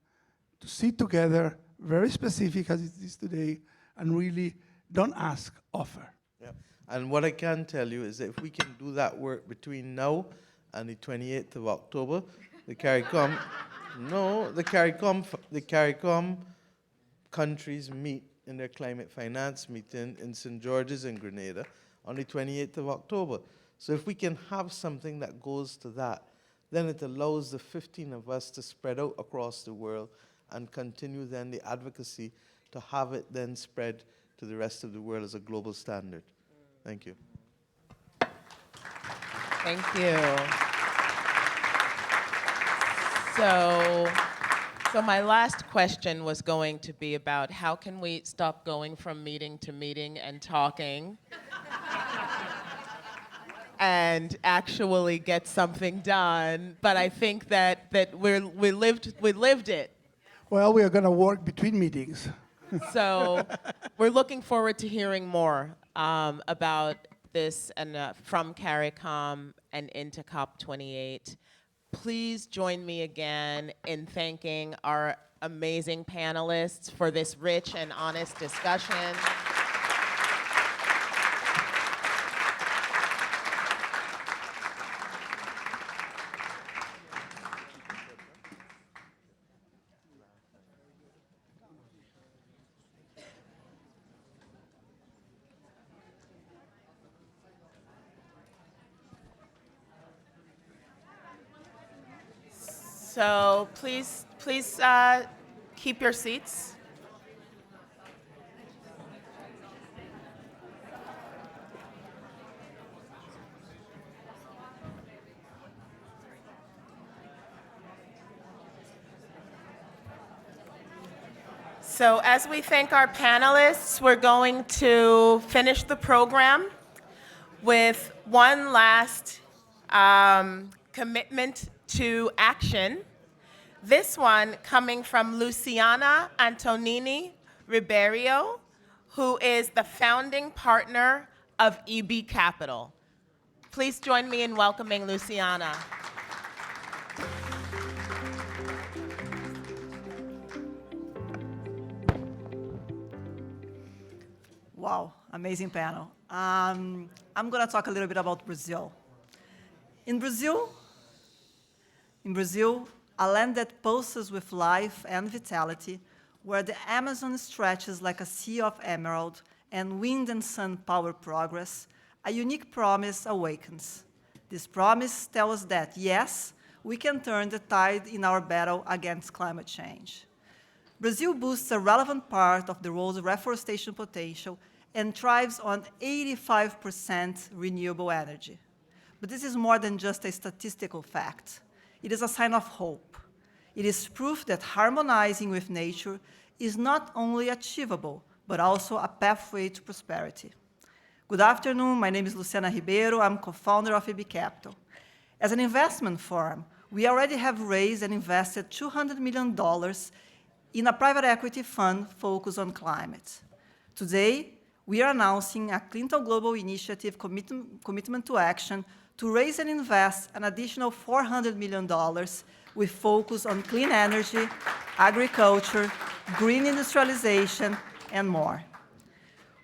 to sit together, very specific as it is today, and really don't ask, offer.
Yeah. And what I can tell you is that if we can do that work between now and the 28th of October, the CARICOM, the CARICOM countries meet in their climate finance meeting in St. George's in Grenada on the 28th of October. So if we can have something that goes to that, then it allows the 15 of us to spread out across the world and continue then the advocacy to have it then spread to the rest of the world as a global standard. Thank you.
Thank you. So my last question was going to be about how can we stop going from meeting to meeting and talking and actually get something done. But I think that we lived it.
Well, we are going to work between meetings.
So we're looking forward to hearing more about this and from CARICOM and into COP28. Please join me again in thanking our amazing panelists for this rich and honest discussion. So please keep your seats. So as we thank our panelists, we're going to finish the program with one last commitment to action. This one coming from Luciana Antonini Ribeiro, who is the founding partner of EB Capital. Please join me in welcoming Luciana.
Wow, amazing panel. I'm going to talk a little bit about Brazil. In Brazil, a land that pulses with life and vitality, where the Amazon stretches like a sea of emerald and wind and sun power progress, a unique promise awakens. This promise tells us that, yes, we can turn the tide in our battle against climate change. Brazil boasts a relevant part of the world's reforestation potential and thrives on 85% renewable energy. But this is more than just a statistical fact. It is a sign of hope. It is proof that harmonizing with nature is not only achievable, but also a pathway to prosperity. Good afternoon, my name is Luciana Ribeiro. I'm co-founder of EB Capital. As an investment firm, we already have raised and invested $200 million in a private equity fund focused on climate. Today, we are announcing a Clinton Global Initiative commitment to action to raise and invest an additional $400 million with focus on clean energy, agriculture, green industrialization, and more.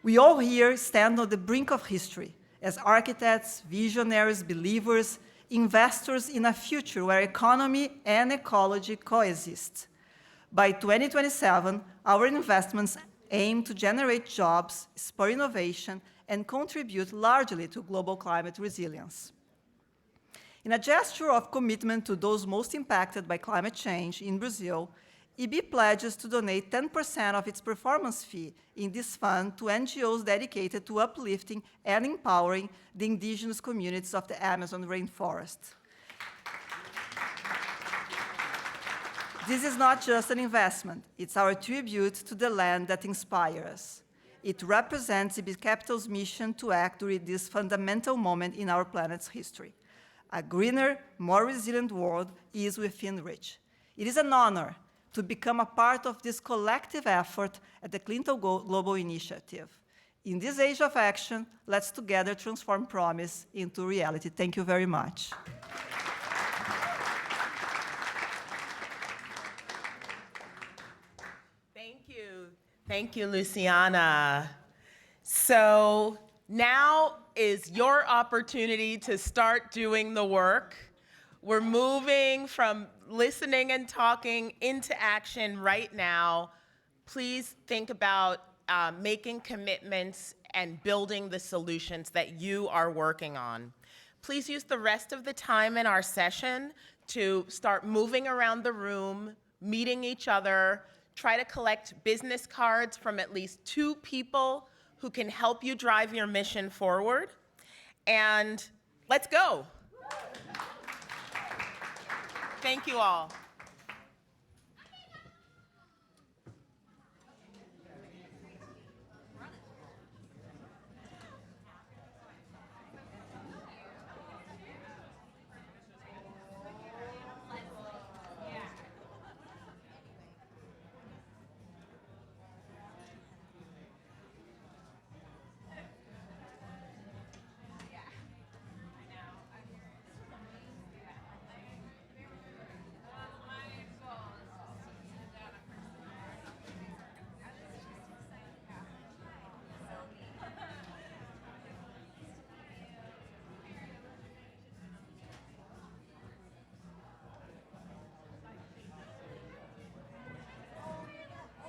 We all here stand on the brink of history as architects, visionaries, believers, investors in a future where economy and ecology coexist. By 2027, our investments aim to generate jobs, spur innovation, and contribute largely to global climate resilience. In a gesture of commitment to those most impacted by climate change in Brazil, EB pledges to donate 10% of its performance fee in this fund to NGOs dedicated to uplifting and empowering the indigenous communities of the Amazon rainforest. This is not just an investment, it's our tribute to the land that inspires us. It represents EB Capital's mission to act during this fundamental moment in our planet's history. A greener, more resilient world is within reach. It is an honor to become a part of this collective effort at the Clinton Global Initiative. In this age of action, let's together transform promise into reality. Thank you very much.
Thank you, Luciana. So now is your opportunity to start doing the work. We're moving from listening and talking into action right now. Please think about making commitments and building the solutions that you are working on. Please use the rest of the time in our session to start moving around the room, meeting each other. Try to collect business cards from at least 2 people who can help you drive your mission forward. And let's go. Thank you all.